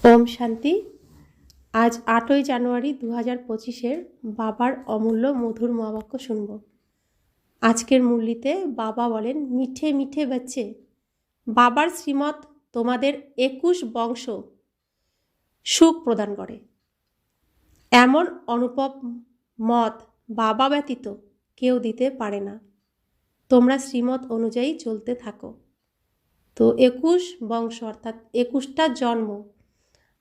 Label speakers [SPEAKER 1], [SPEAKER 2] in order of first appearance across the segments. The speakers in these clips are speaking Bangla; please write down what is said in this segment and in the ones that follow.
[SPEAKER 1] ওম শান্তি। আজ 8ই জানুয়ারি 2025-এর বাবার অমূল্য মধুর মহাবাক্য শুনব। আজকের মুরলিতে বাবা বলেন, মিঠে মিঠে বাচ্চে, বাবার শ্রীমত তোমাদের 21 বংশ সুখ প্রদান করে। এমন অনুপম মত বাবা ব্যতীত কেউ দিতে পারে না। তোমরা শ্রীমত অনুযায়ী চলতে থাকো। তো 21 বংশ অর্থাৎ 21টা জন্ম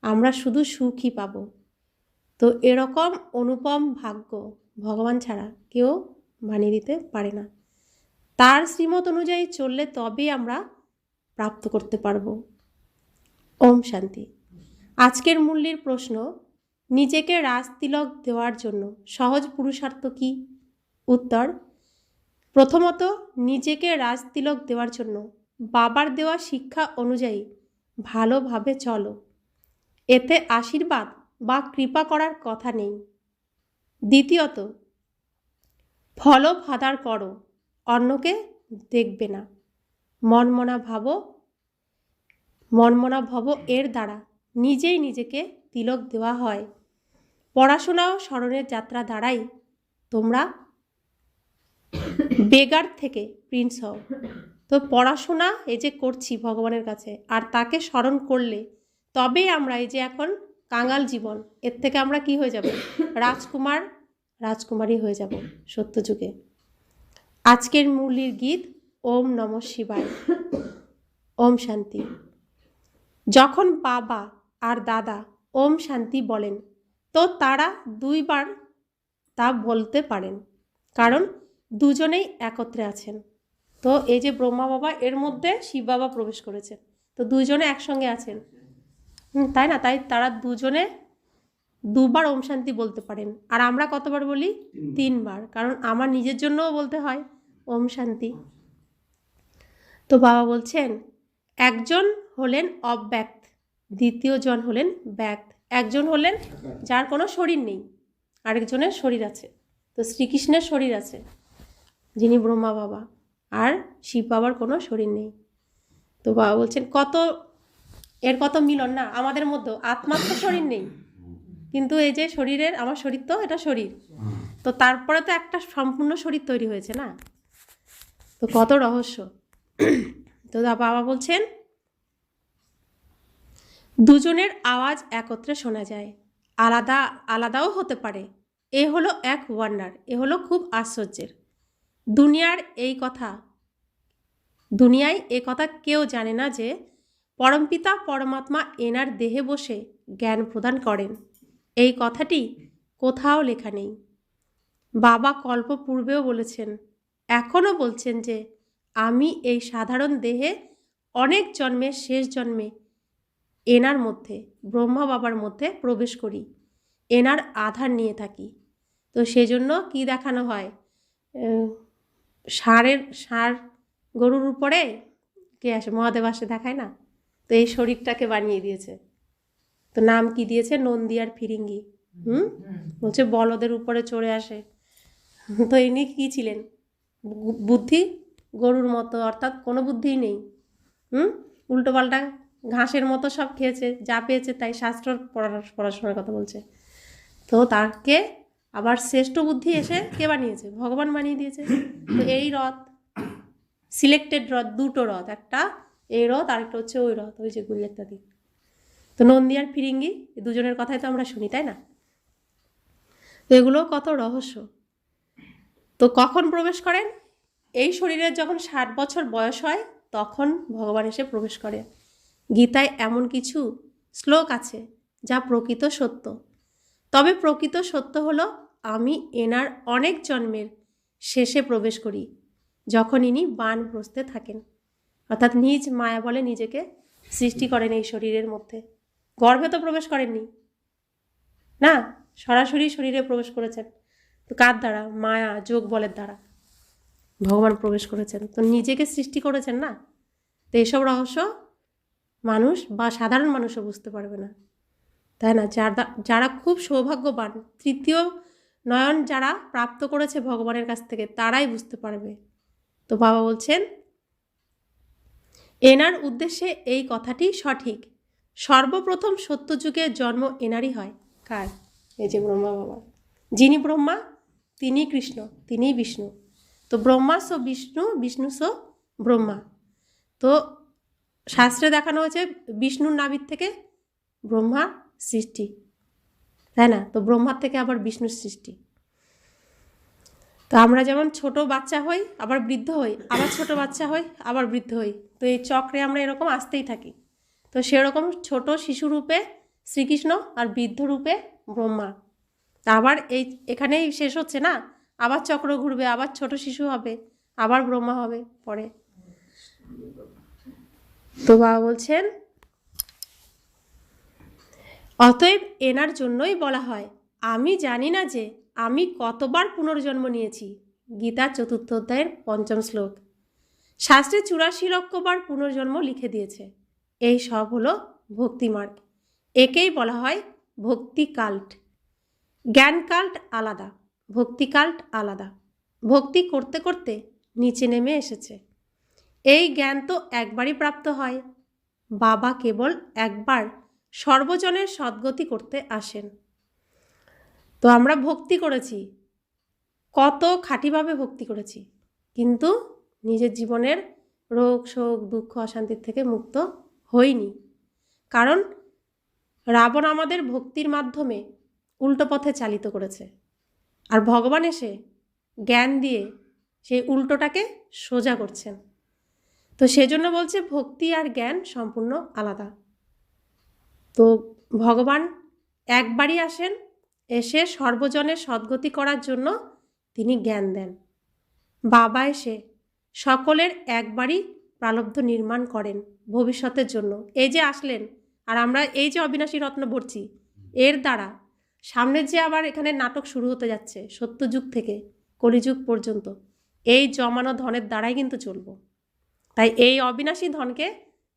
[SPEAKER 1] আমরা শুধু সুখই পাব। তো এরকম অনুপম ভাগ্য ভগবান ছাড়া কেউ বানিয়ে দিতে পারে না। তার শ্রীমত অনুযায়ী চললে তবেই আমরা প্রাপ্ত করতে পারব। ওম শান্তি। আজকের মুরলির প্রশ্ন, নিজেকে রাজতিলক দেওয়ার জন্য সহজ পুরুষার্থ কি? উত্তর, প্রথমত নিজেকে রাজতিলক দেওয়ার জন্য বাবার দেওয়া শিক্ষা অনুযায়ী ভালোভাবে চলো। এতে আশীর্বাদ বা কৃপা করার কথা নেই। দ্বিতীয়ত, ফলফাদার করো, অন্যকে দেখবে না। মনমনা ভব এর দ্বারা নিজেই নিজেকে তিলক দেওয়া হয়। পড়াশোনা ও স্মরণের যাত্রা দ্বারাই তোমরা বেগার থেকে প্রিন্স হও। তো পড়াশোনা এই যে করছি ভগবানের কাছে, আর তাকে স্মরণ করলে তবেই আমরা এই যে এখন কাঙাল জীবন, এর থেকে আমরা কি হয়ে যাব? রাজকুমারী হয়ে যাব সত্যযুগে। আজকের মুরলির গীত ওম নমঃ শিবায়। ওম শান্তি। যখন বাবা আর দাদা ওম শান্তি বলেন তো তারা দুইবার তা বলতে পারেন, কারণ দুজনেই একত্রে আছেন। তো এই যে ব্রহ্মা বাবা, এর মধ্যে শিব বাবা প্রবেশ করেছেন, তো দুজনে একসঙ্গে আছেন, তাই না? তাই তারা দুজনে দুবার ওম শান্তি বলতে পারেন। আর আমরা কতবার বলি? 3 বার, কারণ আমার নিজের জন্যও বলতে হয় ওম শান্তি। তো বাবা বলছেন, একজন হলেন অব্যক্ত, দ্বিতীয় জন হলেন ব্যক্ত। একজন হলেন যার কোনো শরীর নেই, আরেকজনের শরীর আছে। তো শ্রীকৃষ্ণের শরীর আছে, যিনি ব্রহ্মা বাবা, আর শিব বাবার কোনো শরীর নেই। তো বাবা বলছেন এর কত মিলন না আমাদের মধ্যে। আত্মার তো শরীর নেই, কিন্তু এই যে শরীরের, আমার শরীর তো এটা শরীর, তো তারপরে তো একটা সম্পূর্ণ শরীর তৈরি হয়েছে না। তো কত রহস্য। তো বাবা বলছেন, দুজনের আওয়াজ একত্রে শোনা যায়, আলাদাও হতে পারে। এ হলো এক ওয়ান্ডার, এ হলো খুব আশ্চর্যের। দুনিয়ায় এ কথা কেউ জানে না যে পরমপিতা পরমাত্মা এনার দেহে বসে জ্ঞান প্রদান করেন। এই কথাটি কোথাও লেখা নেই। বাবা কল্প পূর্বেও বলেছেন, এখনও বলছেন যে আমি এই সাধারণ দেহে অনেক জন্মের শেষ জন্মে এনার মধ্যে, ব্রহ্মা বাবার মধ্যে প্রবেশ করি, এনার আধার নিয়ে থাকি। তো সেজন্য কি দেখানো হয়? ষাঁড় গরুর উপরে কে আসে? মহাদেব আসে, দেখায় না? তো এই শরীরটাকে বানিয়ে দিয়েছে। তো নাম কি দিয়েছে? নন্দী আর ফিরিঙ্গি। বলছে বলদের উপরে চড়ে আসে। তো ইনি কি ছিলেন? বুদ্ধি গরুর মতো, অর্থাৎ কোনো বুদ্ধিই নেই। উল্টোপাল্টা ঘাসের মতো সব খেয়েছে, যা পেয়েছে তাই। শাস্ত্র পড়াশোনার কথা বলছে। তো তাকে আবার শ্রেষ্ঠ বুদ্ধি এসে কে বানিয়েছে? ভগবান বানিয়ে দিয়েছে। তো এই রথ, সিলেক্টেড রথ, দুটো রথ, একটা এই রথ, আরেকটা হচ্ছে ওই রথ, ওই যে গুলি ইত্যাদি। তো নন্দী আর ফিরিঙ্গি দুজনের কথাই তো আমরা শুনি, তাই না? তো এগুলো কত রহস্য। তো কখন প্রবেশ করেন? এই শরীরের যখন 60 বছর বয়স হয় তখন ভগবান এসে প্রবেশ করে। গীতায় এমন কিছু শ্লোক আছে যা প্রকৃত সত্য। তবে প্রকৃত সত্য হলো, আমি এনার অনেক জন্মের শেষে প্রবেশ করি, যখন ইনি বানপ্রস্থে থাকেন, অর্থাৎ নিজ মায়া বলে নিজেকে সৃষ্টি করেন এই শরীরের মধ্যে। গর্ভে তো প্রবেশ করেননি না, সরাসরি শরীরে প্রবেশ করেছেন। তো কার দ্বারা? মায়া যোগ বলের দ্বারা ভগবান প্রবেশ করেছেন। তো নিজেকে সৃষ্টি করেছেন না। তো এসব রহস্য মানুষ বা সাধারণ মানুষও বুঝতে পারবে না, তাই না? যারা খুব সৌভাগ্যবান, তৃতীয় নয়ন যারা প্রাপ্ত করেছে ভগবানের কাছ থেকে, তারাই বুঝতে পারবে। তো বাবা বলছেন, এনার উদ্দেশ্যে এই কথাটি সঠিক। সর্বপ্রথম সত্যযুগের জন্ম এনারই হয়। কার? এই যে ব্রহ্মা বাবা। যিনি ব্রহ্মা তিনি কৃষ্ণ, তিনিই বিষ্ণু। তো ব্রহ্মা সো বিষ্ণু, বিষ্ণু সো ব্রহ্মা। তো শাস্ত্রে দেখানো হয়েছে বিষ্ণুর নাভির থেকে ব্রহ্মার সৃষ্টি, তাই না? তো ব্রহ্মার থেকে আবার বিষ্ণুর সৃষ্টি। তো আমরা যেমন ছোট বাচ্চা হই, আবার বৃদ্ধ হই, আবার ছোট বাচ্চা হই, আবার বৃদ্ধ হই। তো এই চক্রে আমরা এরকম আসতেই থাকি। তো সেরকম ছোট শিশু রূপে শ্রীকৃষ্ণ আর বৃদ্ধ রূপে ব্রহ্মা। তা আবার এখানেই শেষ হচ্ছে না, আবার চক্র ঘুরবে, আবার ছোট শিশু হবে, আবার ব্রহ্মা হবে পরে। তো বাবা বলছেন, অতএব এনার জন্যই বলা হয় আমি জানি না যে আমি কতবার পুনর্জন্ম নিয়েছি। গীতা 4th অধ্যায়ের 5ম শ্লোক। শাস্ত্রে 84 লক্ষবার পুনর্জন্ম লিখে দিয়েছে। এই সব হলো ভক্তিমার্গ। একেই বলা হয় ভক্তি কাল্ট। জ্ঞান কাল্ট আলাদা, ভক্তি কাল্ট আলাদা। ভক্তি করতে করতে নিচে নেমে এসেছে। এই জ্ঞান তো একবারই প্রাপ্ত হয়। বাবা কেবল একবার সর্বজনের সদ্গতি করতে আসেন। তো আমরা ভক্তি করেছি, কত খাঁটিভাবে ভক্তি করেছি, কিন্তু নিজের জীবনের রোগ শোক দুঃখ অশান্তির থেকে মুক্ত হইনি। কারণ রাবণ আমাদের ভক্তির মাধ্যমে উল্টো পথে চালিত করেছে, আর ভগবান এসে জ্ঞান দিয়ে সেই উল্টোটাকে সোজা করছেন। তো সেজন্য বলছে ভক্তি আর জ্ঞান সম্পূর্ণ আলাদা। তো ভগবান একবারই আসেন, এসে সর্বজনের সদ্গতি করার জন্য তিনি জ্ঞান দেন। বাবা এসে সকলের একবারই প্রারব্ধ নির্মাণ করেন ভবিষ্যতের জন্য। এই যে আসলেন, আর আমরা এই যে অবিনাশী রত্ন ভরছি, এর দ্বারা সামনের যে আবার এখানে নাটক শুরু হতে যাচ্ছে সত্যযুগ থেকে কলিযুগ পর্যন্ত, এই জমানো ধনের দ্বারাই কিন্তু চলব। তাই এই অবিনাশী ধনকে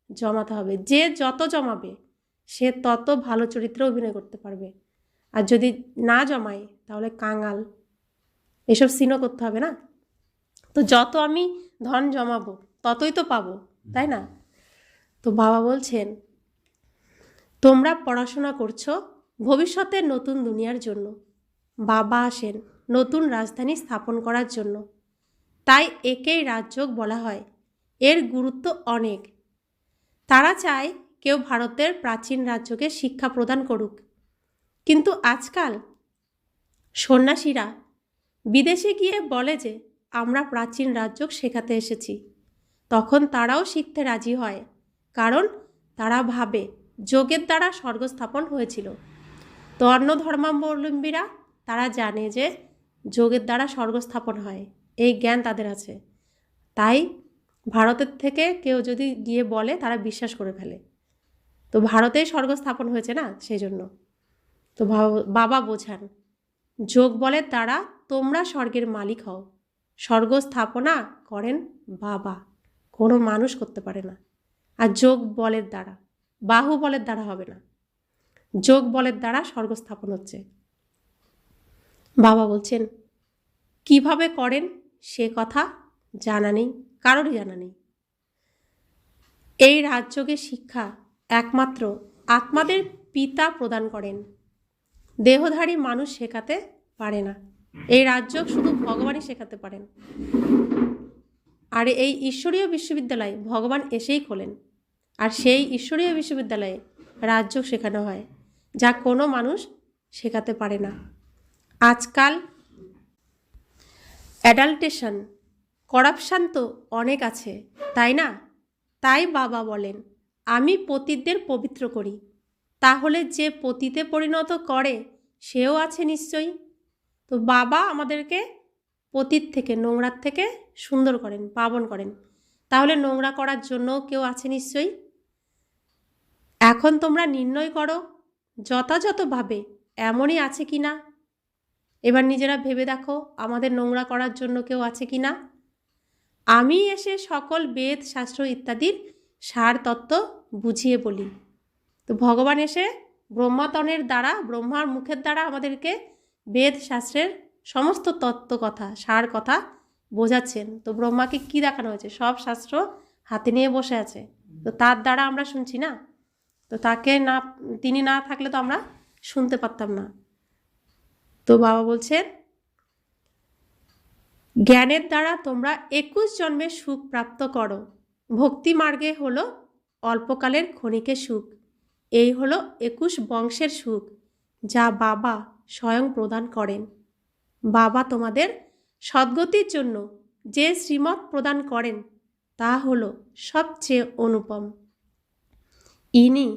[SPEAKER 1] জমাতে হবে। যে যত জমাবে সে তত ভালো চরিত্রে অভিনয় করতে পারবে, আর যদি না জমায় তাহলে কাঙাল, এসব সিনও করতে হবে না। তো যত আমি ধন জমাবো ততই তো পাবো, তাই না? তো বাবা বলছেন তোমরা পড়াশোনা করছো ভবিষ্যতের নতুন দুনিয়ার জন্য। বাবা আসেন নতুন রাজধানী স্থাপন করার জন্য। তাই একেই রাজযোগ বলা হয়। এর গুরুত্ব অনেক। তারা চায় কেউ ভারতের প্রাচীন রাজ্যকে শিক্ষা প্রদান করুক, কিন্তু আজকাল সন্ন্যাসীরা বিদেশে গিয়ে বলে যে আমরা প্রাচীন রাজযোগ শেখাতে এসেছি। তখন তারাও শিখতে রাজি হয়, কারণ তারা ভাবে যোগের দ্বারা স্বর্গ স্থাপন হয়েছিল। তো অন্য ধর্মাবলম্বীরা তারা জানে যে যোগের দ্বারা স্বর্গ স্থাপন হয়, এই জ্ঞান তাদের আছে। তাই ভারতের থেকে কেউ যদি গিয়ে বলে তারা বিশ্বাস করে ফেলে। তো ভারতেই স্বর্গ স্থাপন হয়েছে না, সেই জন্য। তো বাবা বোঝান যোগ বলের দ্বারা তোমরা স্বর্গের মালিক হও। স্বর্গ স্থাপনা করেন বাবা, কোনো মানুষ করতে পারে না। আর যোগ বলের দ্বারা, বাহু বলের দ্বারা হবে না, যোগ বলের দ্বারা স্বর্গ স্থাপন হচ্ছে। বাবা বলছেন কিভাবে করেন সে কথা জানা নেই, কারোরই জানা নেই। এই রাজযোগের শিক্ষা একমাত্র আত্মাদের পিতা প্রদান করেন, দেহধারী মানুষ শেখাতে পারে না। এই রাজযোগ শুধু ভগবানই শেখাতে পারেন। আর এই ঈশ্বরীয় বিশ্ববিদ্যালয় ভগবান এসেই খোলেন, আর সেই ঈশ্বরীয় বিশ্ববিদ্যালয়ে রাজযোগ শেখানো হয়, যা কোনো মানুষ শেখাতে পারে না। আজকাল অ্যাডাল্টেশন, করাপশান তো অনেক আছে, তাই না? তাই বাবা বলেন আমি পতিতদের পবিত্র করি। তাহলে যে পতিতে পরিণত করে সেও আছে নিশ্চয়ই। তো বাবা আমাদেরকে পতিত থেকে, নোংরার থেকে সুন্দর করেন, পাবন করেন। তাহলে নোংরা করার জন্য কেউ আছে নিশ্চয়ই। এখন তোমরা নির্ণয় করো যথাযথভাবে এমনই আছে কি না। এবার নিজেরা ভেবে দেখো আমাদের নোংরা করার জন্য কেউ আছে কি না। আমি এসে সকল বেদ শাস্ত্র ইত্যাদির সার তত্ত্ব বুঝিয়ে বলি। তো ভগবান এসে ব্রহ্মাতনের দ্বারা, ব্রহ্মার মুখের দ্বারা আমাদেরকে বেদ শাস্ত্রের সমস্ত তত্ত্ব কথা, সার কথা বোঝাচ্ছেন। তো ব্রহ্মাকে কি দেখানো হয়েছে? সব শাস্ত্র হাতে নিয়ে বসে আছে, তো তার দ্বারা আমরা শুনছি না। তো তো তিনি না থাকলে তো আমরা শুনতে পারতাম না। তো বাবা বলছেন, জ্ঞানের দ্বারা তোমরা 21 জন্মের সুখ প্রাপ্ত করো। ভক্তি মার্গে হলো অল্পকালের ক্ষণিকের সুখ। এই হলো 21 বংশের সুখ, যা বাবা স্বয়ং প্রদান করেন। বাবা তোমাদের সদ্গতির জন্য যে শ্রীমত প্রদান করেন তা হলো সবচেয়ে অনুপম। ইনি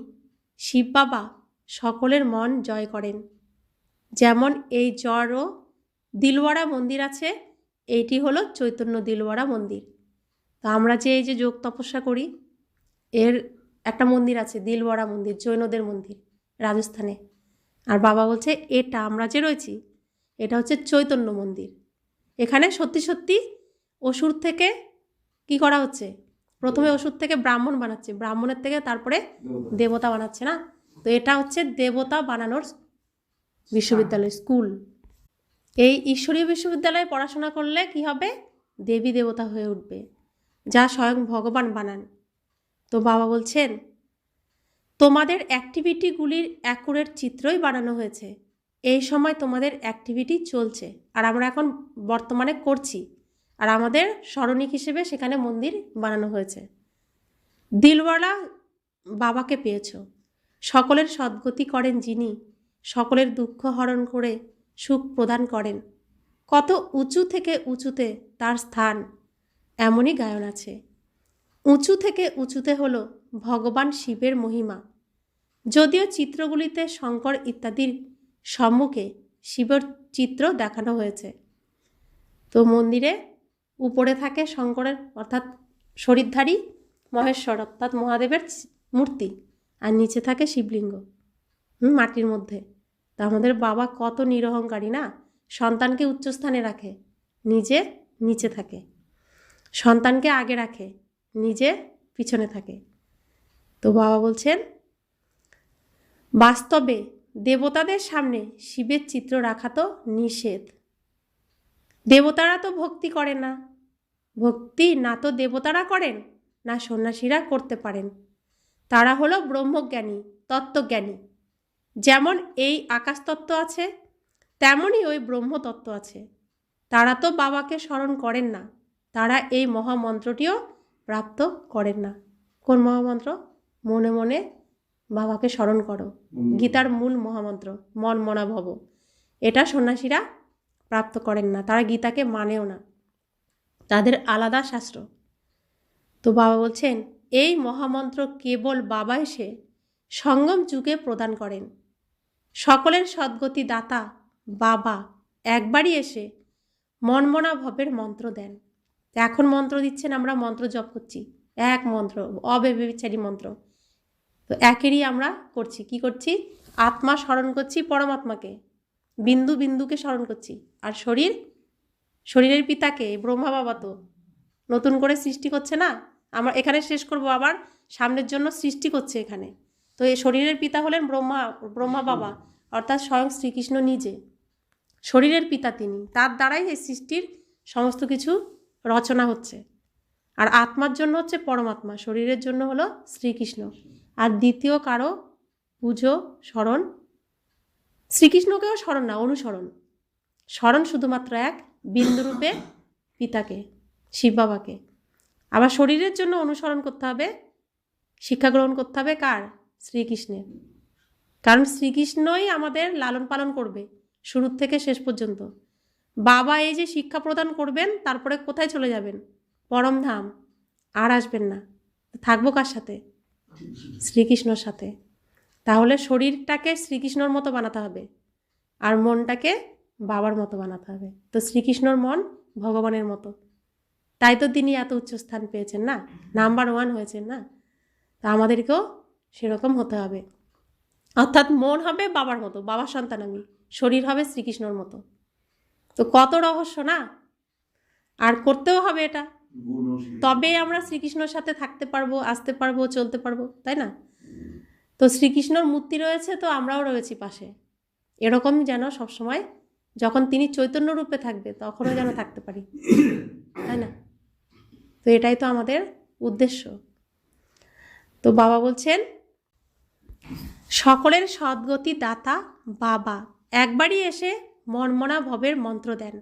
[SPEAKER 1] শিব বাবা সকলের মন জয় করেন। যেমন এই জড় ও দিলওয়াড়া মন্দির আছে, এইটি হলো চৈতন্য দিলওয়াড়া মন্দির। তা আমরা যে এই যে যোগ তপস্যা করি, এর একটা মন্দির আছে দিলওয়াড়া মন্দির, জৈনদের মন্দির, রাজস্থানে। আর বাবা বলছে এটা আমরা যে রয়েছি এটা হচ্ছে চৈতন্য মন্দির। এখানে সত্যি সত্যি অসুর থেকে কি করা হচ্ছে, প্রথমে অসুর থেকে ব্রাহ্মণ বানাচ্ছে, ব্রাহ্মণের থেকে তারপরে দেবতা বানাচ্ছে না। তো এটা হচ্ছে দেবতা বানানোর বিশ্ববিদ্যালয়, স্কুল। এই ঈশ্বরীয় বিশ্ববিদ্যালয়ে পড়াশোনা করলে কি হবে, দেবী দেবতা হয়ে উঠবে, যা স্বয়ং ভগবান বানান। তো বাবা বলছেন, তোমাদের অ্যাক্টিভিটিগুলির অ্যাকুরেট চিত্রই বানানো হয়েছে। এই সময় তোমাদের অ্যাক্টিভিটি চলছে আর আমরা এখন বর্তমানে করছি, আর আমাদের স্মরণিক হিসেবে সেখানে মন্দির বানানো হয়েছে। দিলওয়ালা বাবাকে পেয়েছ। সকলের সদ্গতি করেন যিনি, সকলের দুঃখ হরণ করে সুখ প্রদান করেন। কত উঁচু থেকে উঁচুতে তার স্থান, এমনই গায়ন আছে। উঁচু থেকে উঁচুতে হলো ভগবান শিবের মহিমা। যদিও চিত্রগুলিতে শঙ্কর ইত্যাদির সম্মুখে শিবের চিত্র দেখানো হয়েছে। তো মন্দিরে উপরে থাকে শঙ্করের অর্থাৎ শরীরধারী মহেশ্বর অর্থাৎ মহাদেবের মূর্তি, আর নিচে থাকে শিবলিঙ্গ মাটির মধ্যে। তা আমাদের বাবা কত নিরহংকারী না, সন্তানকে উচ্চস্থানে রাখে, নিজে নিচে থাকে, সন্তানকে আগে রাখে, নিজে পিছনে থাকে। তো বাবা বলছেন, বাস্তবে দেবতাদের সামনে শিবের চিত্র রাখা তো নিষেধ। দেবতারা তো ভক্তি করেন না, ভক্তি না তো দেবতারা করেন না সন্ন্যাসীরা করতে পারেন। তারা হলো ব্রহ্মজ্ঞানী, তত্ত্বজ্ঞানী। যেমন এই আকাশতত্ত্ব আছে তেমনই ওই ব্রহ্মতত্ত্ব আছে। তারা তো বাবাকে স্মরণ করেন না, তারা এই মহামন্ত্রটিও প্রাপ্ত করেন না। কোন মহামন্ত্র? মনে মনে বাবাকে স্মরণ করো, গীতার মূল মহামন্ত্র, মন মনা ভব। এটা সন্ন্যাসীরা প্রাপ্ত করেন না, তারা গীতাকে মানেও না, তাদের আলাদা শাস্ত্র। তো বাবা বলছেন, এই মহামন্ত্র কেবল বাবা এসে সঙ্গম যুগে প্রদান করেন। সকলের সদ্গতি দাতা বাবা একবারই এসে মনমনা ভবের মন্ত্র দেন। এখন মন্ত্র দিচ্ছেন, আমরা মন্ত্র জপ করছি, এক মন্ত্র, অব্যভিচারী মন্ত্র। তো একেরই আমরা করছি, কি করছি? আত্মা স্মরণ করছি পরমাত্মাকে, বিন্দু বিন্দুকে স্মরণ করছি। আর শরীরের পিতাকে, ব্রহ্মা বাবা তো নতুন করে সৃষ্টি করছে না, আমরা এখানে শেষ করব, আবার সামনের জন্য সৃষ্টি করছে এখানে। তো এই শরীরের পিতা হলেন ব্রহ্মা বাবা, অর্থাৎ স্বয়ং শ্রীকৃষ্ণ নিজে শরীরের পিতা, তিনি, তার দ্বারাই এই সৃষ্টির সমস্ত কিছু রচনা হচ্ছে। আর আত্মার জন্য হচ্ছে পরমাত্মা, শরীরের জন্য হলো শ্রীকৃষ্ণ। আর দ্বিতীয় কারো পুজো স্মরণ, শ্রীকৃষ্ণকেও স্মরণ না, অনুসরণ। স্মরণ শুধুমাত্র এক বিন্দুরূপে পিতাকে, শিব বাবাকে। আবার শরীরের জন্য অনুসরণ করতে হবে, শিক্ষা গ্রহণ করতে হবে কার? শ্রীকৃষ্ণের। কারণ শ্রীকৃষ্ণই আমাদের লালন পালন করবে শুরু থেকে শেষ পর্যন্ত। বাবা এই যে শিক্ষা প্রদান করবেন, তারপরে কোথায় চলে যাবেন? পরমধাম। আর আসবেন না, থাকবো কার সাথে? শ্রীকৃষ্ণর সাথে। তাহলে শরীরটাকে শ্রীকৃষ্ণর মতো বানাতে হবে, আর মনটাকে বাবার মতো বানাতে হবে। তো শ্রীকৃষ্ণর মন ভগবানের মতো, তাই তো তিনি এত উচ্চস্থান পেয়েছেন না, নাম্বার 1 হয়েছেন না। তা আমাদেরকেও সেরকম হতে হবে, অর্থাৎ মন হবে বাবার মতো, বাবার সন্তান আমি, শরীর হবে শ্রীকৃষ্ণর মতো। তো কত রহস্য না, আর করতেও হবে এটা, তবে আমরা শ্রীকৃষ্ণর সাথে থাকতে পারবো, আসতে পারবো, চলতে পারবো, তাই না? তো শ্রীকৃষ্ণর মূর্তি রয়েছে, তো আমরাও রয়েছি পাশে, এরকম যেন সবসময় যখন তিনি চৈতন্য রূপে থাকবে তখনও যেন থাকতে পারি, তাই না? তো এটাই তো আমাদের উদ্দেশ্য। তো বাবা বলছেন, সকলের সদ্গতি দাতা বাবা একবারই এসে মনমনা ভবের মন্ত্র দেন।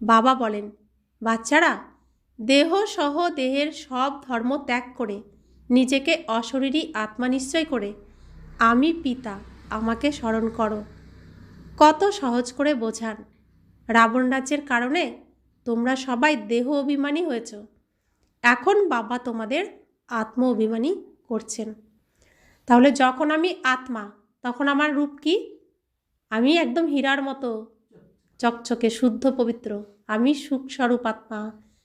[SPEAKER 1] বাবা বলেন, বাচ্চারা, দেহ সহ দেহের সব ধর্ম ত্যাগ করে নিজেকে অশরীরী আত্মা নিশ্চয় করে আমি পিতা, আমাকে স্মরণ করো। কত সহজ করে বোঝান। রাবণ রাজ্যের কারণে তোমরা সবাই দেহ অভিমানী হয়েছ। এখন বাবা তোমাদের আত্ম অভিমানী করছেন। তাহলে যখন আমি আত্মা, তখন আমার রূপ কি? আমি একদম হীরার মতো চকচকে শুদ্ধ পবিত্র। আমি সুখ স্বরূপ আত্মা,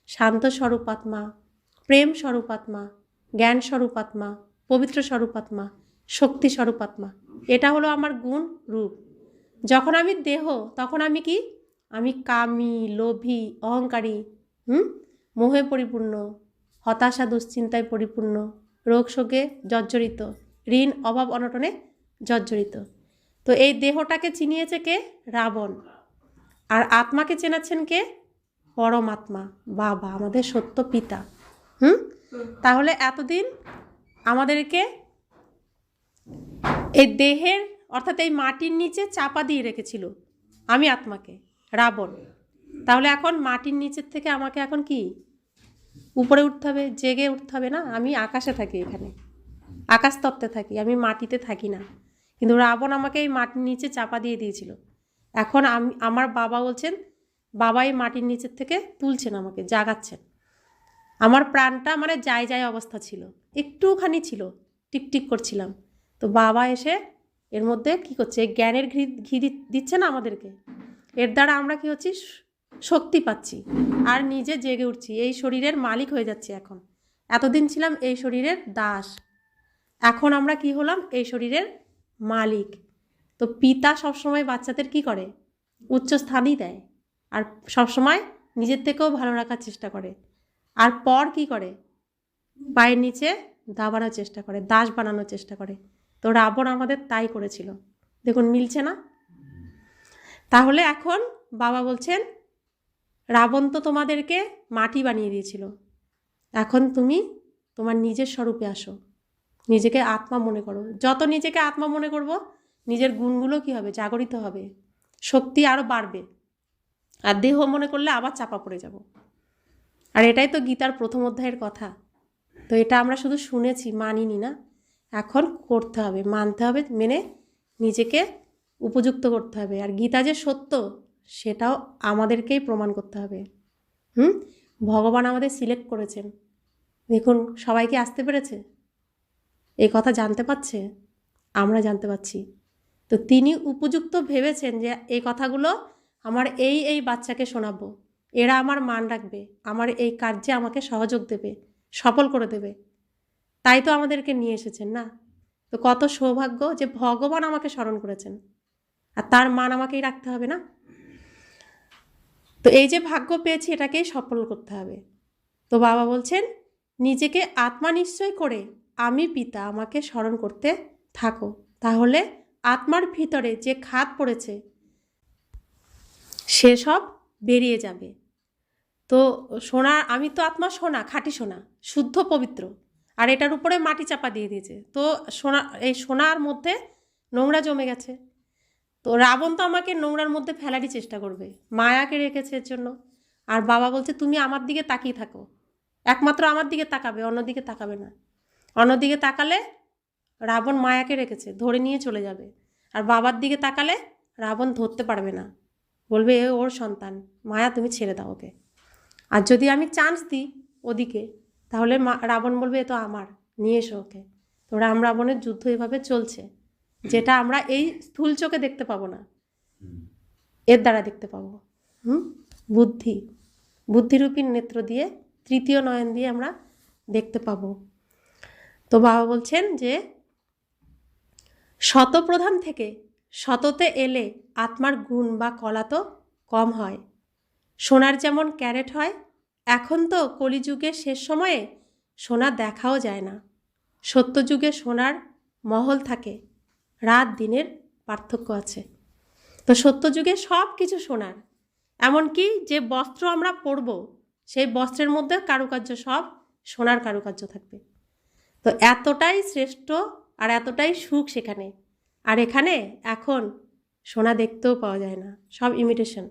[SPEAKER 1] শান্ত স্বরূপ আত্মা, প্রেম স্বরূপ আত্মা, জ্ঞান স্বরূপ আত্মা, পবিত্র স্বরূপ আত্মা, শক্তি স্বরূপ আত্মা। এটা হলো আমার গুণ রূপ। যখন আমি দেহ, তখন আমি কি? আমি কামী, লোভী, অহংকারী, মোহে পরিপূর্ণ, হতাশা দুশ্চিন্তায় পরিপূর্ণ, রোগ শোকে জর্জরিত, ঋণ অভাব অনটনে জর্জরিত। তো এই দেহটাকে চিনিয়েছে কে? রাবণ। আর আত্মাকে চেনাচ্ছেন কে? পরমাত্মা, বাবা, আমাদের সত্য পিতা। তাহলে এতদিন আমাদেরকে এই দেহের অর্থাৎ এই মাটির নিচে চাপা দিয়ে রেখেছিল আমি আত্মাকে, রাবণ। তাহলে এখন মাটির নিচের থেকে আমাকে এখন কি উপরে উঠতে হবে, জেগে উঠতে হবে না? আমি আকাশে থাকি, এখানে আকাশ তত্ত্বে থাকি, আমি মাটিতে থাকি না। কিন্তু রাবণ আমাকে এই মাটির নিচে চাপা দিয়ে দিয়েছিল। এখন আমার বাবা বলছেন, বাবা এই মাটির নিচের থেকে তুলছেন, আমাকে জাগাচ্ছেন। আমার প্রাণটা মানে যায় যায় অবস্থা ছিল, একটুখানি ছিল, টিকটিক করছিলাম। তো বাবা এসে এর মধ্যে কি করছে? জ্ঞানের ঘি দিচ্ছে না আমাদেরকে। এর দ্বারা আমরা কি হচ্ছি? শক্তি পাচ্ছি আর নিজে জেগে উঠছি, এই শরীরের মালিক হয়ে যাচ্ছি। এখন এতদিন ছিলাম এই শরীরের দাস, এখন আমরা কি হলাম? এই শরীরের মালিক। তো পিতা সবসময় বাচ্চাদের কি করে? উচ্চ স্থানই দেয়, আর সবসময় নিজের থেকেও ভালো রাখার চেষ্টা করে। আর পর কি করে? পায়ের নিচে দাবানোর চেষ্টা করে, দাস বানানোর চেষ্টা করে। তো রাবণ আমাদের তাই করেছিল। দেখুন, মিলছে না? তাহলে এখন বাবা বলছেন, রাবণ তো তোমাদেরকে মাটি বানিয়ে দিয়েছিল, এখন তুমি তোমার নিজের স্বরূপে আসো, নিজেকে আত্মা মনে করো। যত নিজেকে আত্মা মনে করব, নিজের গুণগুলো কি হবে? জাগরিত হবে, শক্তি আরও বাড়বে। আর দেহ মনে করলে আবার চাপা পড়ে যাব। আর এটাই তো গীতার প্রথম অধ্যায়ের কথা। তো এটা আমরা শুধু শুনেছি, মানিনি না। এখন করতে হবে, মানতে হবে, মেনে নিজেকে উপযুক্ত করতে হবে। আর গীতা যে সত্য, সেটাও আমাদেরকেই প্রমাণ করতে হবে। ভগবান আমাদের সিলেক্ট করেছেন। দেখুন, সবাই কি আসতে পেরেছে? এই কথা জানতে পারছে? আমরা জানতে পারছি। তো তিনি উপযুক্ত ভেবেছেন যে এই কথাগুলো আমার এই বাচ্চাকে শোনাবো, এরা আমার মান রাখবে, আমার এই কার্যে আমাকে সহযোগ দেবে, সফল করে দেবে। তাই তো আমাদেরকে নিয়ে এসেছেন না? তো কত সৌভাগ্য যে ভগবান আমাকে স্মরণ করেছেন, আর তার মান আমাকেই রাখতে হবে না? তো এই যে ভাগ্য পেয়েছি, এটাকেই সফল করতে হবে। তো বাবা বলছেন, নিজেকে আত্মা নিশ্চয় করে আমি পিতা, আমাকে স্মরণ করতে থাকো। তাহলে আত্মার ভিতরে যে খাদ পড়েছে সেসব বেরিয়ে যাবে। তো সোনা, আমি তো আত্মা সোনা, খাঁটি সোনা, শুদ্ধ পবিত্র, আর এটার উপরে মাটি চাপা দিয়ে দিয়েছে। তো সোনা, এই সোনার মধ্যে নোংরা জমে গেছে। তো রাবণ তো আমাকে নোংরার মধ্যে ফেলারই চেষ্টা করবে, মায়াকে রেখেছে এর জন্য। আর বাবা বলছে, তুমি আমার দিকে তাকিয়ে থাকো, একমাত্র আমার দিকে তাকাবে, অন্যদিকে তাকাবে না। অন্যদিকে তাকালে রাবণ মায়াকে রেখেছে, ধরে নিয়ে চলে যাবে। আর বাবার দিকে তাকালে রাবণ ধরতে পারবে না, বলবে এ ওর সন্তান, মায়া তুমি ছেড়ে দাও ওকে। আর যদি আমি চান্স দিই ওদিকে, তাহলে রাবণ বলবে এ তো আমার, নিয়ে এসো ওকে। তো রাম রাবণের যুদ্ধ এভাবে চলছে, যেটা আমরা এই স্থূল চোখে দেখতে পাবো না, এর দ্বারা দেখতে পাবো। বুদ্ধিরূপী নেত্র দিয়ে, তৃতীয় নয়ন দিয়ে আমরা দেখতে পাবো। তো বাবা বলছেন যে শতপ্রধান থেকে শততে এলে আত্মার গুণ বা কলা তো কম হয়। সোনার যেমন ক্যারেট হয়, এখন তো কলিযুগের শেষ সময়ে সোনা দেখাও যায় না। সত্যযুগে সোনার মহল থাকে, রাত দিনের পার্থক্য আছে। তো সত্যযুগে সব কিছু সোনার, এমনকি যে বস্ত্র আমরা পরব, সেই বস্ত্রের মধ্যে কারুকার্য সব সোনার কারুকার্য থাকবে। তো এতটাই শ্রেষ্ঠ আর এতটাই সুখ সেখানে। আর এখানে এখন সোনা দেখতেও পাওয়া যায় না, সব ইমিটেশন।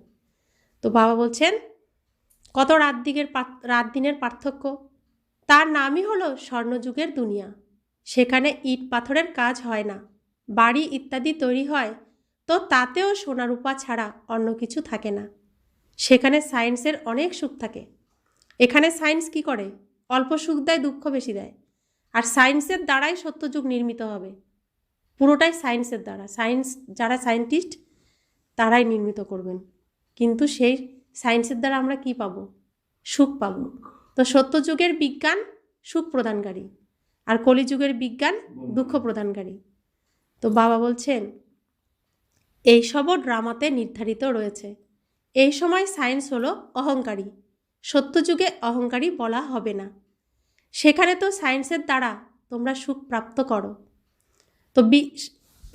[SPEAKER 1] তো বাবা বলছেন কত রাত দিনের পার্থক্য। তার নামই হলো স্বর্ণযুগের দুনিয়া। সেখানে ইট পাথরের কাজ হয় না, বাড়ি ইত্যাদি তৈরি হয়, তো তাতেও সোনা রূপা ছাড়া অন্য কিছু থাকে না। সেখানে সায়েন্সের অনেক সুখ থাকে। এখানে সায়েন্স কি করে? অল্প সুখ দেয়, দুঃখ বেশি দেয়। আর সায়েন্সের দ্বারাই সত্যযুগ নির্মিত হবে, পুরোটাই সায়েন্সের দ্বারা। সায়েন্স যারা সায়েন্টিস্ট তারাই নির্মিত করবেন, কিন্তু সেই সায়েন্সের দ্বারা আমরা কি পাবো? সুখ পাবো। তো সত্যযুগের বিজ্ঞান সুখ প্রদানকারী, আর কলিযুগের বিজ্ঞান দুঃখ প্রদানকারী। তো বাবা বলছেন এইসবও ড্রামাতে নির্ধারিত রয়েছে। এই সময় সায়েন্স হলো অহংকারী, সত্যযুগে অহংকারী বলা হবে না। সেখানে তো সায়েন্সের দ্বারা তোমরা সুখ প্রাপ্ত করো। তো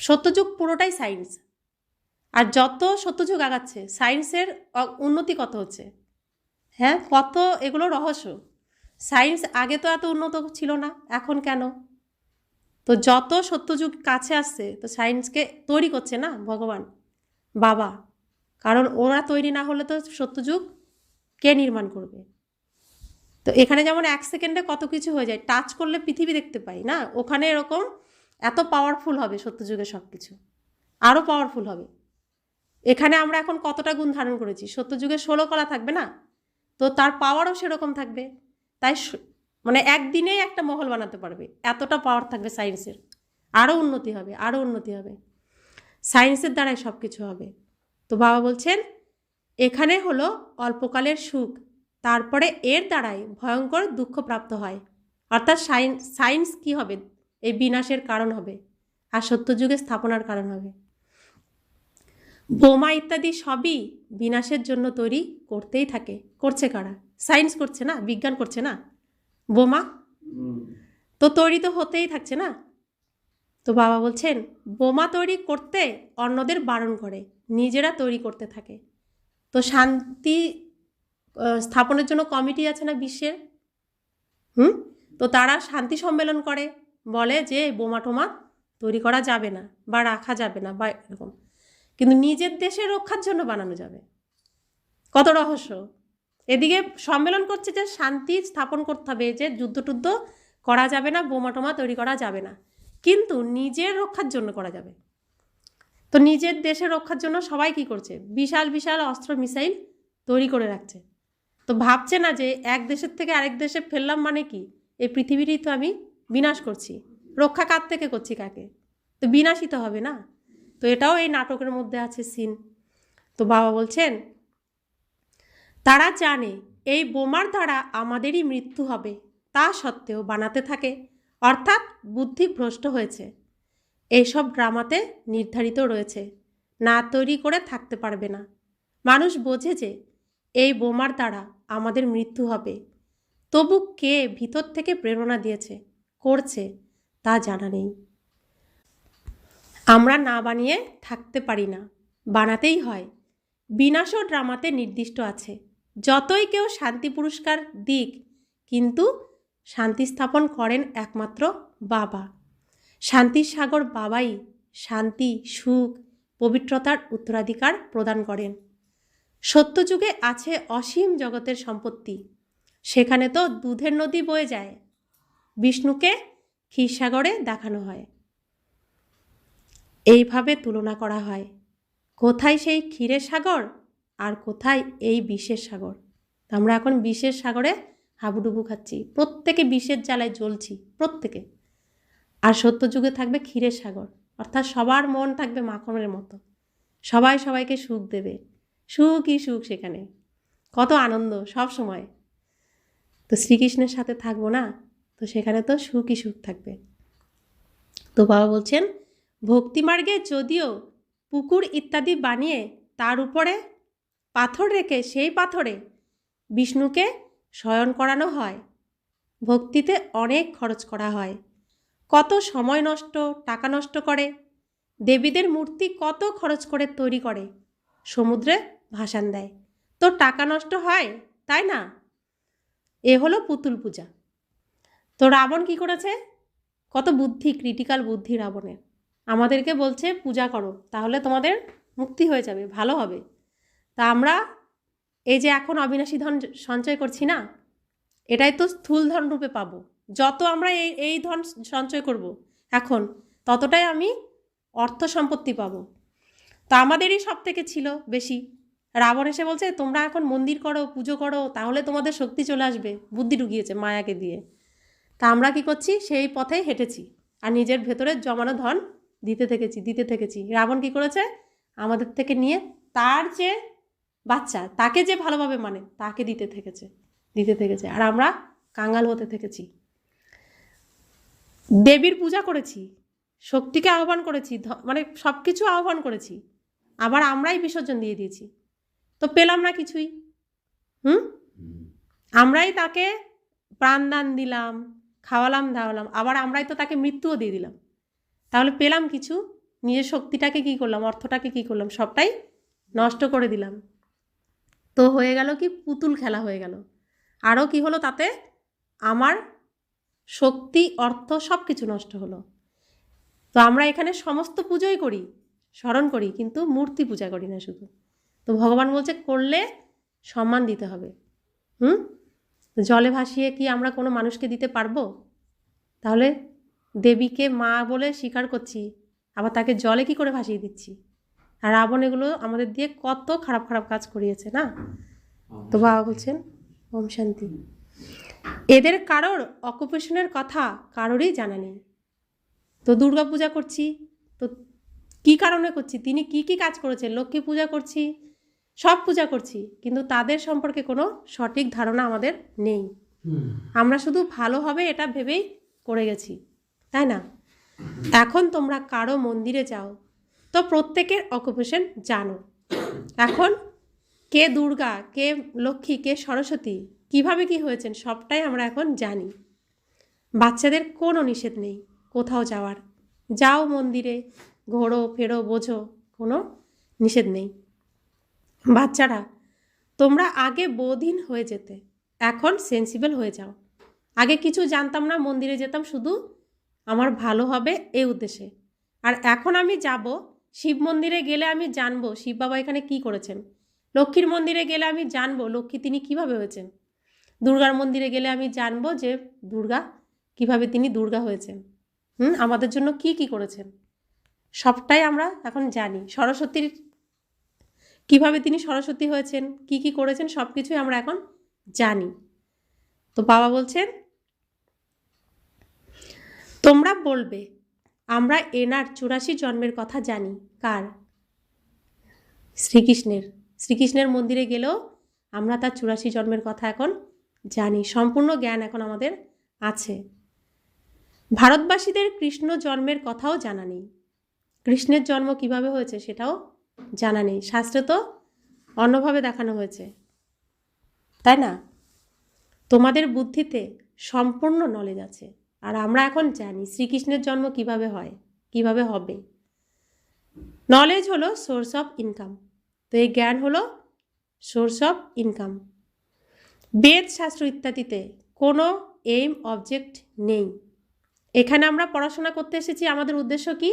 [SPEAKER 1] সত্যযুগ পুরোটাই সায়েন্স। আর যত সত্যযুগ আগাচ্ছে সায়েন্সের উন্নতি কত হচ্ছে, হ্যাঁ, কত এগুলো রহস্য। সায়েন্স আগে তো এত উন্নত ছিল না, এখন কেন? তো যত সত্যযুগ কাছে আসছে, তো সায়েন্সকে তৈরি করছে না ভগবান বাবা, কারণ ওরা তৈরি না হলে তো সত্যযুগ কে নির্মাণ করবে? তো এখানে যেমন 1 সেকেন্ডে কত কিছু হয়ে যায়, টাচ করলে পৃথিবী দেখতে পাই না, ওখানে এরকম এত পাওয়ারফুল হবে সত্যযুগে সব কিছু, আরও পাওয়ারফুল হবে। এখানে আমরা এখন কতটা গুণ ধারণ করেছি, সত্যযুগে 16 কলা থাকবে না, তো তার পাওয়ারও সেরকম থাকবে। তাই মানে একদিনেই একটা মহল বানাতে পারবে, এতটা পাওয়ার থাকবে সায়েন্সের। আরও উন্নতি হবে, আরও উন্নতি হবে, সায়েন্সের দ্বারাই সব কিছু হবে। তো বাবা বলছেন এখানে হলো অল্পকালের সুখ, তারপরে এর দ্বারাই ভয়ঙ্কর দুঃখ প্রাপ্ত হয়। অর্থাৎ সায়েন্স কি হবে? এই বিনাশের কারণ হবে, আর সত্যযুগে স্থাপনার কারণ হবে। বোমা ইত্যাদি সবই বিনাশের জন্য তৈরি করতেই থাকে। করছে কারা? সায়েন্স করছে না, বিজ্ঞান করছে না। বোমা তো তৈরি তো হতেই থাকছে না। তো বাবা বলছেন বোমা তৈরি করতে অন্যদের বারণ করে, নিজেরা তৈরি করতে থাকে। তো শান্তি স্থাপনের জন্য কমিটি আছে না বিশ্বের, তো তারা শান্তি সম্মেলন করে, বলে যে বোমা টোমা তৈরি করা যাবে না বা রাখা যাবে না বা এরকম, কিন্তু নিজের দেশের রক্ষার জন্য বানানো যাবে। কত রহস্য! এদিকে সম্মেলন করছে যে শান্তি স্থাপন করতে হবে, যে যুদ্ধ টুদ্ধ করা যাবে না, বোমা টোমা তৈরি করা যাবে না, কিন্তু নিজের রক্ষার জন্য করা যাবে। তো নিজের দেশের রক্ষার জন্য সবাই কি করছে? বিশাল বিশাল অস্ত্র মিসাইল তৈরি করে রাখছে। তো ভাবছে না যে এক দেশের থেকে আরেক দেশে ফেললাম মানে কি, এই পৃথিবীরই তো আমি বিনাশ করছি। রক্ষা কার থেকে করছি? কাকে? তো বিনাশই তো হবে না। তো এটাও এই নাটকের মধ্যে আছে সিন। তো বাবা বলছেন তারা জানে এই বোমার দ্বারা আমাদেরই মৃত্যু হবে, তা সত্ত্বেও বানাতে থাকে, অর্থাৎ বুদ্ধি ভ্রষ্ট হয়েছে। এইসব ড্রামাতে নির্ধারিত রয়েছে, না তৈরি করে থাকতে পারবে না। মানুষ বোঝে যে এই বোমার দ্বারা আমাদের মৃত্যু হবে, তবু কে ভিতর থেকে প্রেরণা দিয়েছে, করছে, তা জানা নেই। আমরা না বানিয়ে থাকতে পারি না, বানাতেই হয়। বিনাশও ড্রামাতে নির্দিষ্ট আছে। যতই কেউ শান্তি পুরস্কার দিক, কিন্তু শান্তি স্থাপন করেন একমাত্র বাবা। শান্তির সাগর বাবাই শান্তি, সুখ, পবিত্রতার উত্তরাধিকার প্রদান করেন। সত্যযুগে আছে অসীম জগতের সম্পত্তি, সেখানে তো দুধের নদী বয়ে যায়। বিষ্ণুকে ক্ষীরসাগরে দেখানো হয়, এইভাবে তুলনা করা হয়, কোথায় সেই ক্ষীরের সাগর আর কোথায় এই বিষের সাগর। আমরা এখন বিষের সাগরে হাবুডুবু খাচ্ছি, প্রত্যেকে বিষের জ্বালায় জ্বলছি, প্রত্যেকে। আর সত্যযুগে থাকবে ক্ষীরের সাগর, অর্থাৎ সবার মন থাকবে মাখনের মতো, সবাই সবাইকে সুখ দেবে, সুখই সুখ, সেখানে কত আনন্দ সব সময়। তো শ্রীকৃষ্ণের সাথে থাকবো না, তো সেখানে তো সুখই সুখ থাকবে। তো বাবা বলছেন ভক্তিমার্গে যদিও পুকুর ইত্যাদি বানিয়ে তার উপরে পাথর রেখে সেই পাথরে বিষ্ণুকে শয়ন করানো হয়, ভক্তিতে অনেক খরচ করা হয়, কত সময় নষ্ট, টাকা নষ্ট করে। দেবীদের মূর্তি কত খরচ করে তৈরি করে, সমুদ্রে ভাসান দেয়, তো টাকা নষ্ট হয়, তাই না? এ হলো পুতুল পূজা। তো রাবণ কি করেছে? কত বুদ্ধি, ক্রিটিক্যাল বুদ্ধি রাবণের। আমাদেরকে বলছে পূজা করো, তাহলে তোমাদের মুক্তি হয়ে যাবে, ভালো হবে। তা আমরা এই যে এখন অবিনাশী ধন সঞ্চয় করছি না, এটাই তো স্থূল ধন রূপে পাবো। যত আমরা এই ধন সঞ্চয় করব এখন, ততটাই আমি অর্থ সম্পত্তি পাবো। তো আমাদেরই সব থেকে ছিল বেশি। রাবণ এসে বলছে তোমরা এখন মন্দির করো, পুজো করো, তাহলে তোমাদের শক্তি চলে আসবে, বুদ্ধি ঢুকিয়েছে মায়াকে দিয়ে। তা আমরা কি করছি, সেই পথেই হেঁটেছি আর নিজের ভেতরে জমানো ধন দিতে থেকেছি। রাবণ কি করেছে, আমাদের থেকে নিয়ে তার যে বাচ্চা, তাকে যে ভালোভাবে মানে, তাকে দিতে থেকেছে। আর আমরা কাঙ্গাল হতে থেকেছি। দেবীর পূজা করেছি, শক্তিকে আহ্বান করেছি, মানে সব কিছু আহ্বান করেছি, আবার আমরাই বিসর্জন দিয়ে দিয়েছি। তো পেলাম না কিছুই। আমরাই তাকে প্রাণদান দিলাম, খাওয়ালাম দাওয়ালাম, আবার আমরাই তো তাকে মৃত্যুও দিয়ে দিলাম। তাহলে পেলাম কিছু? নিজের শক্তিটাকে কি করলাম, অর্থটাকে কি করলাম, সবটাই নষ্ট করে দিলাম। তো হয়ে গেল কি, পুতুল খেলা হয়ে গেল। আরও কি হলো তাতে, আমার শক্তি, অর্থ সব কিছু নষ্ট হলো। তো আমরা এখানে সমস্ত পুজোই করি, স্মরণ করি, কিন্তু মূর্তি পূজা করি না শুধু। তো ভগবান বলছে করলে সম্মান দিতে হবে। জলে ভাসিয়ে কি আমরা কোনো মানুষকে দিতে পারবো? তাহলে দেবীকে মা বলে স্বীকার করছি, আবার তাকে জলে কি করে ভাসিয়ে দিচ্ছি? আর রাবণ এগুলো আমাদের দিয়ে কত খারাপ খারাপ কাজ করিয়েছে না। তো বাবা বলছেন ওম শান্তি। এদের কারোর অকুপেশনের কথা কারোরই জানা নেই। তো দুর্গা পূজা করছি, তো কি কারণে করছি, তিনি কি কি কাজ করেছেন, লক্ষ্মী পূজা করছি, সব পূজা করছি, কিন্তু তাদের সম্পর্কে কোনো সঠিক ধারণা আমাদের নেই। আমরা শুধু ভালো হবে এটা ভেবেই করে গেছি, তাই না? এখন তোমরা কারো মন্দিরে যাও তো প্রত্যেকের অকুপেশন জানো। এখন কে দুর্গা, কে লক্ষ্মী, কে সরস্বতী, কিভাবে কি হয়েছেন সবটাই আমরা এখন জানি। বাচ্চাদের কোনো নিষেধ নেই কোথাও যাওয়ার, যাও মন্দিরে, ঘোরো ফেরো বোঝো, কোনো নিষেধ নেই। বাচ্চারা তোমরা আগে বোধহীন হয়ে যেতে, এখন সেন্সিবল হয়ে যাও। আগে কিছু জানতাম না, মন্দিরে যেতাম শুধু আমার ভালো হবে এই উদ্দেশ্যে। আর এখন আমি যাব, শিব মন্দিরে গেলে আমি জানবো শিব বাবা এখানে কি করেছেন, লক্ষ্মীর মন্দিরে গেলে আমি জানবো লক্ষ্মী তিনি কিভাবে হয়েছেন, দুর্গার মন্দিরে গেলে আমি জানবো যে দুর্গা কিভাবে তিনি দুর্গা হয়েছেন, আমাদের জন্য কি কি করেছেন, সবটাই আমরা এখন জানি। সরস্বতীর কিভাবে তিনি সরস্বতী হয়েছেন, কি কি করেছেন, সব কিছুই আমরা এখন জানি। তো বাবা বলছেন তোমরা বলবে আমরা এনার 84 জন্মের কথা জানি। কার? শ্রীকৃষ্ণের মন্দিরে গেলেও আমরা তার 84 জন্মের কথা এখন জানি, সম্পূর্ণ জ্ঞান এখন আমাদের আছে। ভারতবাসীদের কৃষ্ণ জন্মের কথাও জানা নেই, কৃষ্ণের জন্ম কিভাবে হয়েছে সেটাও জানা নেই। শাস্ত্রে তো অন্যভাবে দেখানো হয়েছে, তাই না? তোমাদের বুদ্ধিতে সম্পূর্ণ নলেজ আছে, আর আমরা এখন জানি শ্রীকৃষ্ণের জন্ম কিভাবে হয়, কিভাবে হবে। নলেজ হলো সোর্স অফ ইনকাম, তো এই জ্ঞান হলো সোর্স অফ ইনকাম। বেদ শাস্ত্র ইত্যাদিতে কোনো এইম অবজেক্ট নেই। এখানে আমরা পড়াশোনা করতে এসেছি, আমাদের উদ্দেশ্য কি?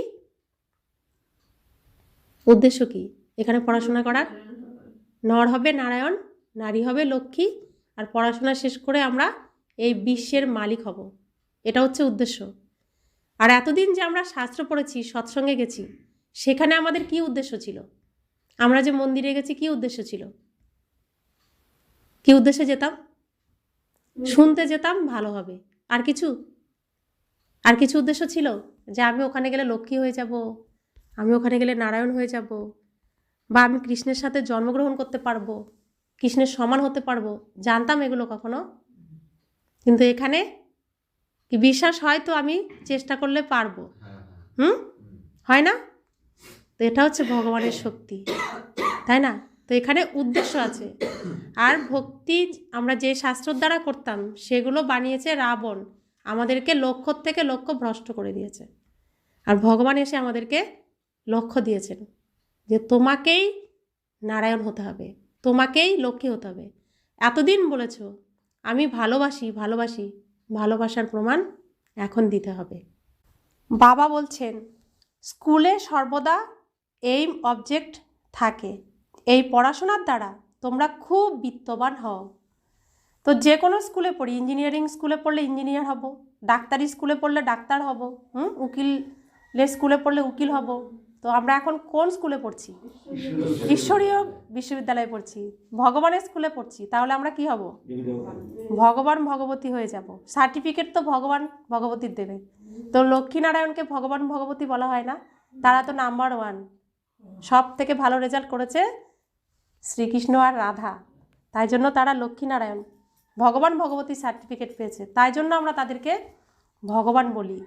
[SPEAKER 1] উদ্দেশ্য কি এখানে পড়াশোনা করার? নর হবে নারায়ণ, নারী হবে লক্ষ্মী, আর পড়াশোনা শেষ করে আমরা এই বিশ্বের মালিক হব, এটা হচ্ছে উদ্দেশ্য। আর এতদিন যে আমরা শাস্ত্র পড়েছি, সৎসঙ্গে গেছি, সেখানে আমাদের কি উদ্দেশ্য ছিল? আমরা যে মন্দিরে গেছি কি উদ্দেশ্য ছিল? কি উদ্দেশ্যে যেতাম? শুনতে যেতাম ভালো হবে, আর কিছু? আর কিছু উদ্দেশ্য ছিল যে আমি ওখানে গেলে লক্ষ্মী হয়ে যাব, আমি ওখানে গেলে নারায়ণ হয়ে যাব, বা আমি কৃষ্ণের সাথে জন্মগ্রহণ করতে পারবো, কৃষ্ণের সমান হতে পারবো? জানতাম এগুলো কখনো? কিন্তু এখানে কি বিশ্বাস হয় তো আমি চেষ্টা করলে পারবো? হয় না? তো এটা হচ্ছে ভগবানের শক্তি, তাই না? তো এখানে উদ্দেশ্য আছে। আর ভক্তি আমরা যে শাস্ত্রের দ্বারা করতাম সেগুলো বানিয়েছে রাবণ, আমাদেরকে লক্ষ্য থেকে লক্ষ্য ভ্রষ্ট করে দিয়েছে। আর ভগবান এসে আমাদেরকে লক্ষ্য দিয়েছেন যে তোমাকেই নারায়ণ হতে হবে, তোমাকেই লক্ষ্মী হতে হবে। এতদিন বলেছ আমি ভালোবাসি, ভালোবাসার প্রমাণ এখন দিতে হবে। বাবা বলছেন স্কুলে সর্বদা এইম অবজেক্ট থাকে, এই পড়াশোনার দ্বারা তোমরা খুব বিত্তবান হও। তো যে কোনো স্কুলে পড়ি, ইঞ্জিনিয়ারিং স্কুলে পড়লে ইঞ্জিনিয়ার হব, ডাক্তারি স্কুলে পড়লে ডাক্তার হব, উকিলের স্কুলে পড়লে উকিল হব। তো আমরা এখন কোন স্কুলে পড়ছি? ঈশ্বরীয় বিশ্ববিদ্যালয়ে পড়ছি, ভগবানের স্কুলে পড়ছি। তাহলে আমরা কি হব? ভগবান ভগবতী হয়ে যাব। সার্টিফিকেট তো ভগবান ভগবতীর দেবে। তো লক্ষ্মীনারায়ণকে ভগবান ভগবতী বলা হয় না? তারা তো নাম্বার 1, সব থেকে ভালো রেজাল্ট করেছে শ্রীকৃষ্ণ আর রাধা, তাই জন্য তারা লক্ষ্মীনারায়ণ ভগবান ভগবতীর সার্টিফিকেট পেয়েছে, তাই জন্য আমরা তাদেরকে ভগবান বলি।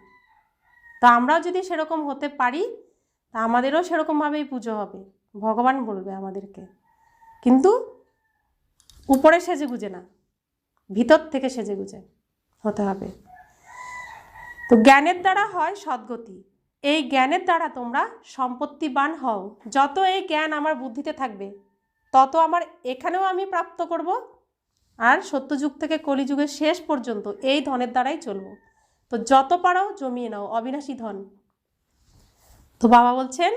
[SPEAKER 1] তো আমরাও যদি সেরকম হতে পারি তা আমাদেরও সেরকমভাবেই পুজো হবে, ভগবান বলবে আমাদেরকে। কিন্তু উপরে সেজে গুজে না, ভিতর থেকে সেজে গুজে হতে হবে। তো জ্ঞানের দ্বারা হয় সদ্গতি, এই জ্ঞানের দ্বারা তোমরা সম্পত্তিবান হও। যত এই জ্ঞান আমার বুদ্ধিতে থাকবে তত আমার এখানেও আমি প্রাপ্ত করব, আর সত্যযুগ থেকে কলিযুগের শেষ পর্যন্ত এই ধনের দ্বারাই চলব। তো যত পারো জমিয়ে নাও অবিনাশী ধন। তো বাবা বলছেন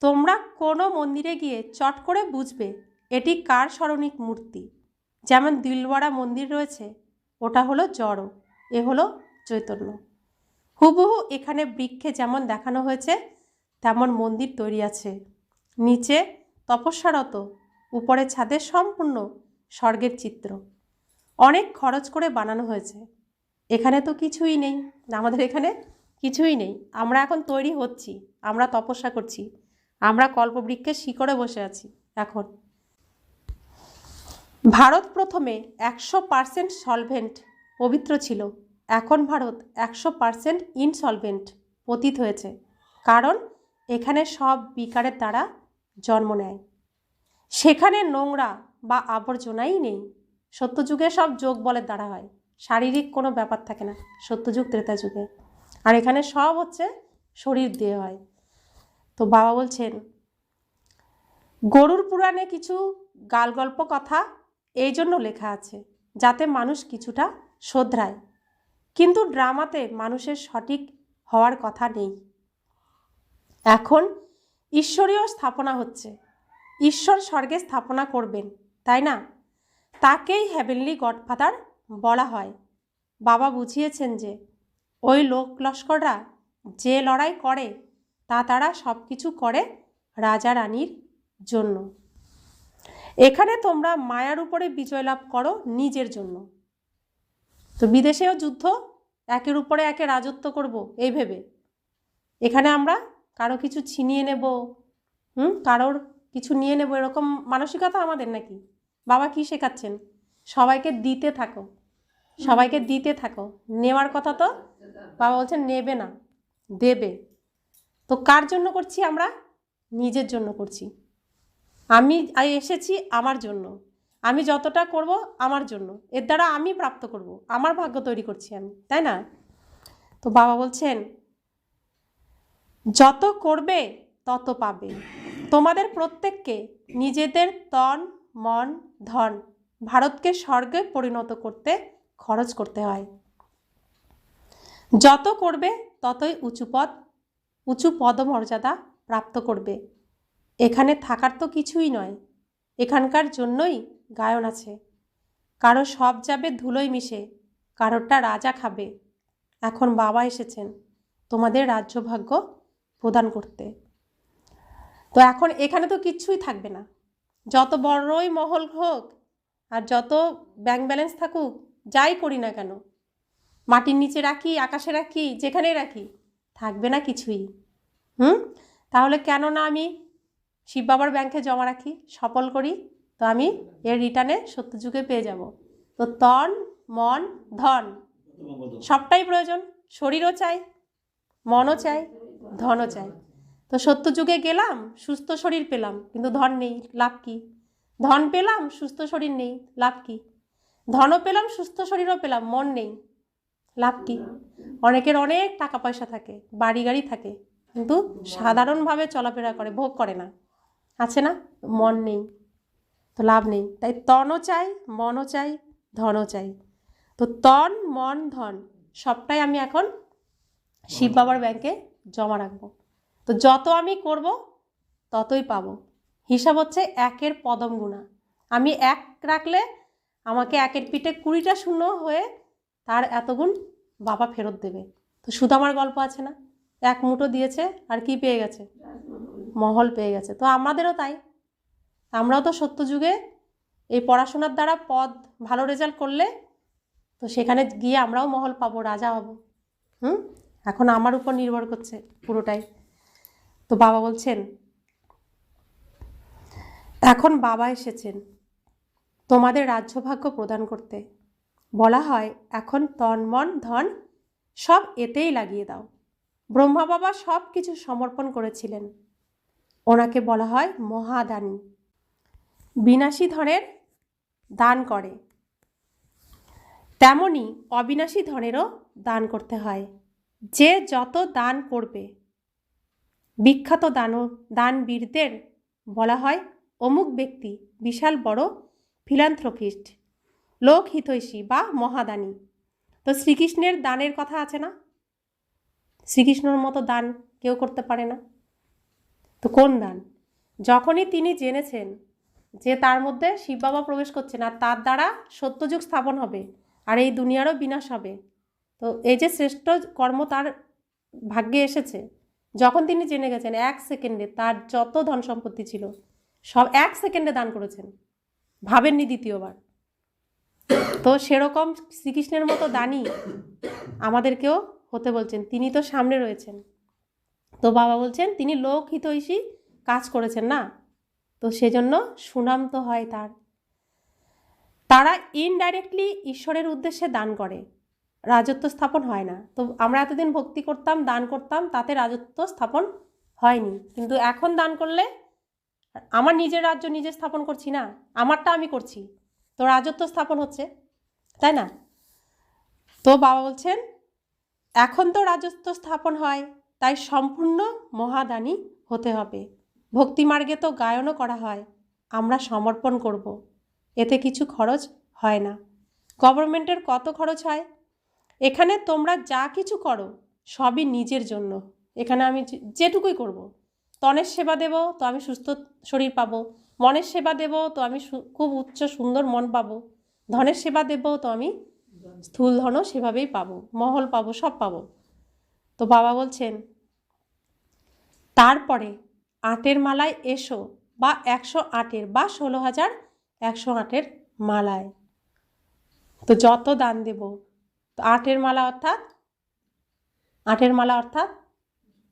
[SPEAKER 1] তোমরা কোনো মন্দিরে গিয়ে চট করে বুঝবে এটি কার স্মরণিক মূর্তি। যেমন দিলওয়াড়া মন্দির রয়েছে, ওটা হলো জড়, এ হলো চৈতন্য। হুবহু এখানে বৃক্ষে যেমন দেখানো হয়েছে তেমন মন্দির তৈরি আছে, নিচে তপস্যারত, উপরে ছাদে সম্পূর্ণ স্বর্গের চিত্র। অনেক খরচ করে বানানো হয়েছে। এখানে তো কিছুই নেই, আমাদের এখানে কিছুই নেই। আমরা এখন তৈরি হচ্ছি, আমরা তপস্যা করছি, আমরা কল্পবৃক্ষের শিকড়ে বসে আছি। এখন ভারত প্রথমে 100% সলভেন্ট পবিত্র ছিল, এখন ভারত 100% ইনসলভেন্ট পতিত হয়েছে, কারণ এখানে সব বিকারের দ্বারা জন্ম নেয়। সেখানে নোংরা বা আবর্জনাই নেই। সত্যযুগে সব যোগ বলের দ্বারা হয়, শারীরিক কোনো ব্যাপার থাকে না সত্যযুগ ত্রেতা যুগে, আর এখানে সব হচ্ছে শরীর দিয়ে হয়। তো বাবা বলছেন গরুর পুরাণে কিছু গালগল্প কথা এই জন্য লেখা আছে যাতে মানুষ কিছুটা শোধরায়, কিন্তু ড্রামাতে মানুষের সঠিক হওয়ার কথা নেই। এখন ঈশ্বরীয় স্থাপনা হচ্ছে, ঈশ্বর স্বর্গে স্থাপনা করবেন, তাই না? তাকেই হেভেনলি গডফাদার বলা হয়। বাবা বুঝিয়েছেন যে ওই লোক লস্কররা যে লড়াই করে তা তারা সব কিছু করে রাজা রানীর জন্য। এখানে তোমরা মায়ার উপরে বিজয় লাভ করো নিজের জন্য। তো বিদেশেও যুদ্ধ, একের উপরে একে রাজত্ব করব এই ভেবে। এখানে আমরা কারো কিছু ছিনিয়ে নেব, কারোর কিছু নিয়ে নেব, এরকম মানসিকতা আমাদের নাকি? বাবা কি শেখাচ্ছেন? সবাইকে দিতে থাকো, সবাইকে দিতে থাকো। নেওয়ার কথা তো বাবা বলছেন নেবে না, দেবে। তো কার জন্য করছি আমরা? নিজের জন্য করছি। আমি এসেছি আমার জন্য, আমি যতটা করব আমার জন্য, এর দ্বারা আমি প্রাপ্ত করব, আমার ভাগ্য তৈরি করছি আমি, তাই না? তো বাবা বলছেন যত করবে তত পাবে। তোমাদের প্রত্যেককে নিজেদের তন মন ধন ভারতকে স্বর্গে পরিণত করতে খরচ করতে হয়। যত করবে ততই উঁচু পদমর্যাদা প্রাপ্ত করবে। এখানে থাকার তো কিছুই নয়, এখানকার জন্যই গায়ন আছে। কারো সব যাবে ধুলোয় মিশে, কারোরটা রাজা খাবে। এখন বাবা এসেছেন তোমাদের রাজ্যভাগ্য প্রদান করতে। তো এখন এখানে তো কিচ্ছুই থাকবে না, যত বড়ই মহল হোক আর যত ব্যাংক ব্যালেন্স থাকুক, যাই করি না কেন, মাটির নিচে রাখি, আকাশে রাখি, যেখানেই রাখি, থাকবে না কিছুই। তাহলে কেন না আমি শিব বাবার ব্যাংকে জমা রাখি, সফল করি, তো আমি এর রিটার্নে সত্যযুগে পেয়ে যাব। তো তন মন ধন সবটাই প্রয়োজন, শরীরও চাই, মনও চাই, ধনও চাই। তো সত্যযুগে গেলাম, সুস্থ শরীর পেলাম, কিন্তু ধন নেই, লাভ কি? ধন পেলাম, সুস্থ শরীর নেই, লাভ কি? ধনও পেলাম, সুস্থ শরীরও পেলাম, মন নেই, লাভ কি? অনেকের অনেক টাকা পয়সা থাকে, বাড়ি গাড়ি থাকে, কিন্তু সাধারণভাবে চলাফেরা করে, ভোগ করে না, আছে না? মন নেই, তো লাভ নেই। তাই তনও চাই, মনও চাই, ধনও চাই। তো তন মন ধন সবটাই আমি এখন শিব বাবার ব্যাংকে জমা রাখবো। তো যত আমি করব ততই পাবো। হিসাব হচ্ছে একের পদম গুণা। আমি এক রাখলে আমাকে একের পিঠে 20টা শূন্য হয়ে তার এত গুণ বাবা ফেরত দেবে। তো সুদামার গল্প আছে না, এক মুঠো দিয়েছে আর কি পেয়ে গেছে, মহল পেয়ে গেছে। তো আমাদেরও তাই, আমরাও তো সত্যযুগে এই পড়াশোনার দ্বারা পদ ভালো রেজাল্ট করলে তো সেখানে গিয়ে আমরাও মহল পাবো, রাজা হব। এখন আমার উপর নির্ভর করছে পুরোটাই। তো বাবা বলছেন, এখন বাবা এসেছেন তোমাদের রাজ্যভাগ্য প্রদান করতে। বলা হয় এখন তন মন ধন সব এতেই লাগিয়ে দাও। ব্রহ্মা বাবা সব কিছু সমর্পণ করেছিলেন। ওনাকে বলা হয় মহাদানী। বিনাশী ধনের দান করে, তেমনি অবিনাশী ধনেরও দান করতে হয়। যে যত দান করবে, বিখ্যাত দানবীরদের বলা হয় অমুক ব্যক্তি বিশাল বড় ফিলান্থ্রপিস্ট, লোকহিতৈষী বা মহাদানী। তো শ্রীকৃষ্ণের দানের কথা আছে না, শ্রীকৃষ্ণর মতো দান কেউ করতে পারে না। তো কোন দান? যখনই তিনি জেনেছেন যে তার মধ্যে শিব বাবা প্রবেশ করছেন আর তার দ্বারা সত্যযুগ স্থাপন হবে আর এই দুনিয়ারও বিনাশ হবে, তো এই যে শ্রেষ্ঠ কর্ম তার ভাগ্যে এসেছে, যখন তিনি জেনে গেছেন 1 সেকেন্ডে তার যত ধন সম্পত্তি ছিল সব 1 সেকেন্ডে দান করেছেন, ভাবেননি দ্বিতীয়বার। তো সেরকম শ্রীকৃষ্ণের মতো দানী আমাদেরকেও হতে বলছেন, তিনি তো সামনে রয়েছেন। তো বাবা বলছেন তিনি লোকহিতৈষী কাজ করেছেন না, তো সেজন্য সুনাম তো হয় তার। তারা ইনডাইরেক্টলি ঈশ্বরের উদ্দেশ্যে দান করে, রাজত্ব স্থাপন হয় না। তো আমরা এতদিন ভক্তি করতাম, দান করতাম, তাতে রাজত্ব স্থাপন হয়নি। কিন্তু এখন দান করলে আমার নিজের রাজ্য নিজে স্থাপন করছি না, আমারটা আমি করছি, তো রাজত্ব স্থাপন হচ্ছে, তাই না? তো বাবা বলছেন এখন তো রাজত্ব স্থাপন হয়, তাই সম্পূর্ণ মহাদানী হতে হবে। ভক্তিমার্গে তো গায়নও করা হয়, আমরা সমর্পণ করব, এতে কিছু খরচ হয় না। গভর্নমেন্টের কত খরচ হয়? এখানে তোমরা যা কিছু করো সবই নিজের জন্য। এখানে আমি যেটুকুই করব, তনের সেবা দেব তো আমি সুস্থ শরীর পাবো, মনের সেবা দেব তো আমি খুব উচ্চ সুন্দর মন পাবো, ধনের সেবা দেব তো আমি স্থূল ধনও সেভাবেই পাবো, মহল পাবো, সব পাবো। তো বাবা বলছেন তারপরে 8-এর মালায় এসো, বা 108-এর বা 16,108-এর মালায়। তো যত দান দেব, তো 8-এর মালা অর্থাৎ 8-এর মালা অর্থাৎ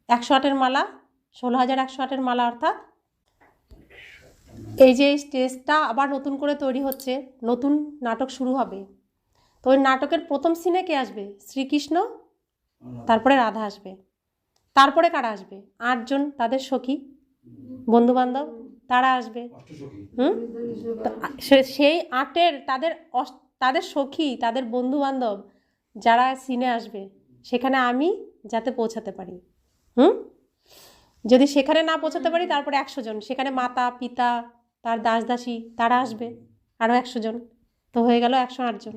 [SPEAKER 1] 108-এর মালা, 16,108-এর মালা অর্থাৎ এই যে স্টেজটা আবার নতুন করে তৈরি হচ্ছে, নতুন নাটক শুরু হবে। তো ওই নাটকের প্রথম সিনে কে আসবে? শ্রীকৃষ্ণ, তারপরে রাধা আসবে, তারপরে কারা আসবে? 8 জন তাদের সখী বন্ধুবান্ধব তারা আসবে। সেই 8-এর তাদের সখী, তাদের বন্ধুবান্ধব যারা সিনে আসবে, সেখানে আমি যাতে পৌঁছাতে পারি। যদি সেখানে না পৌঁছাতে পারি তারপরে 100 জন, সেখানে মাতা পিতা তার দাস দাসী তারা আসবে আরও 100 জন, তো হয়ে গেল 108 জন।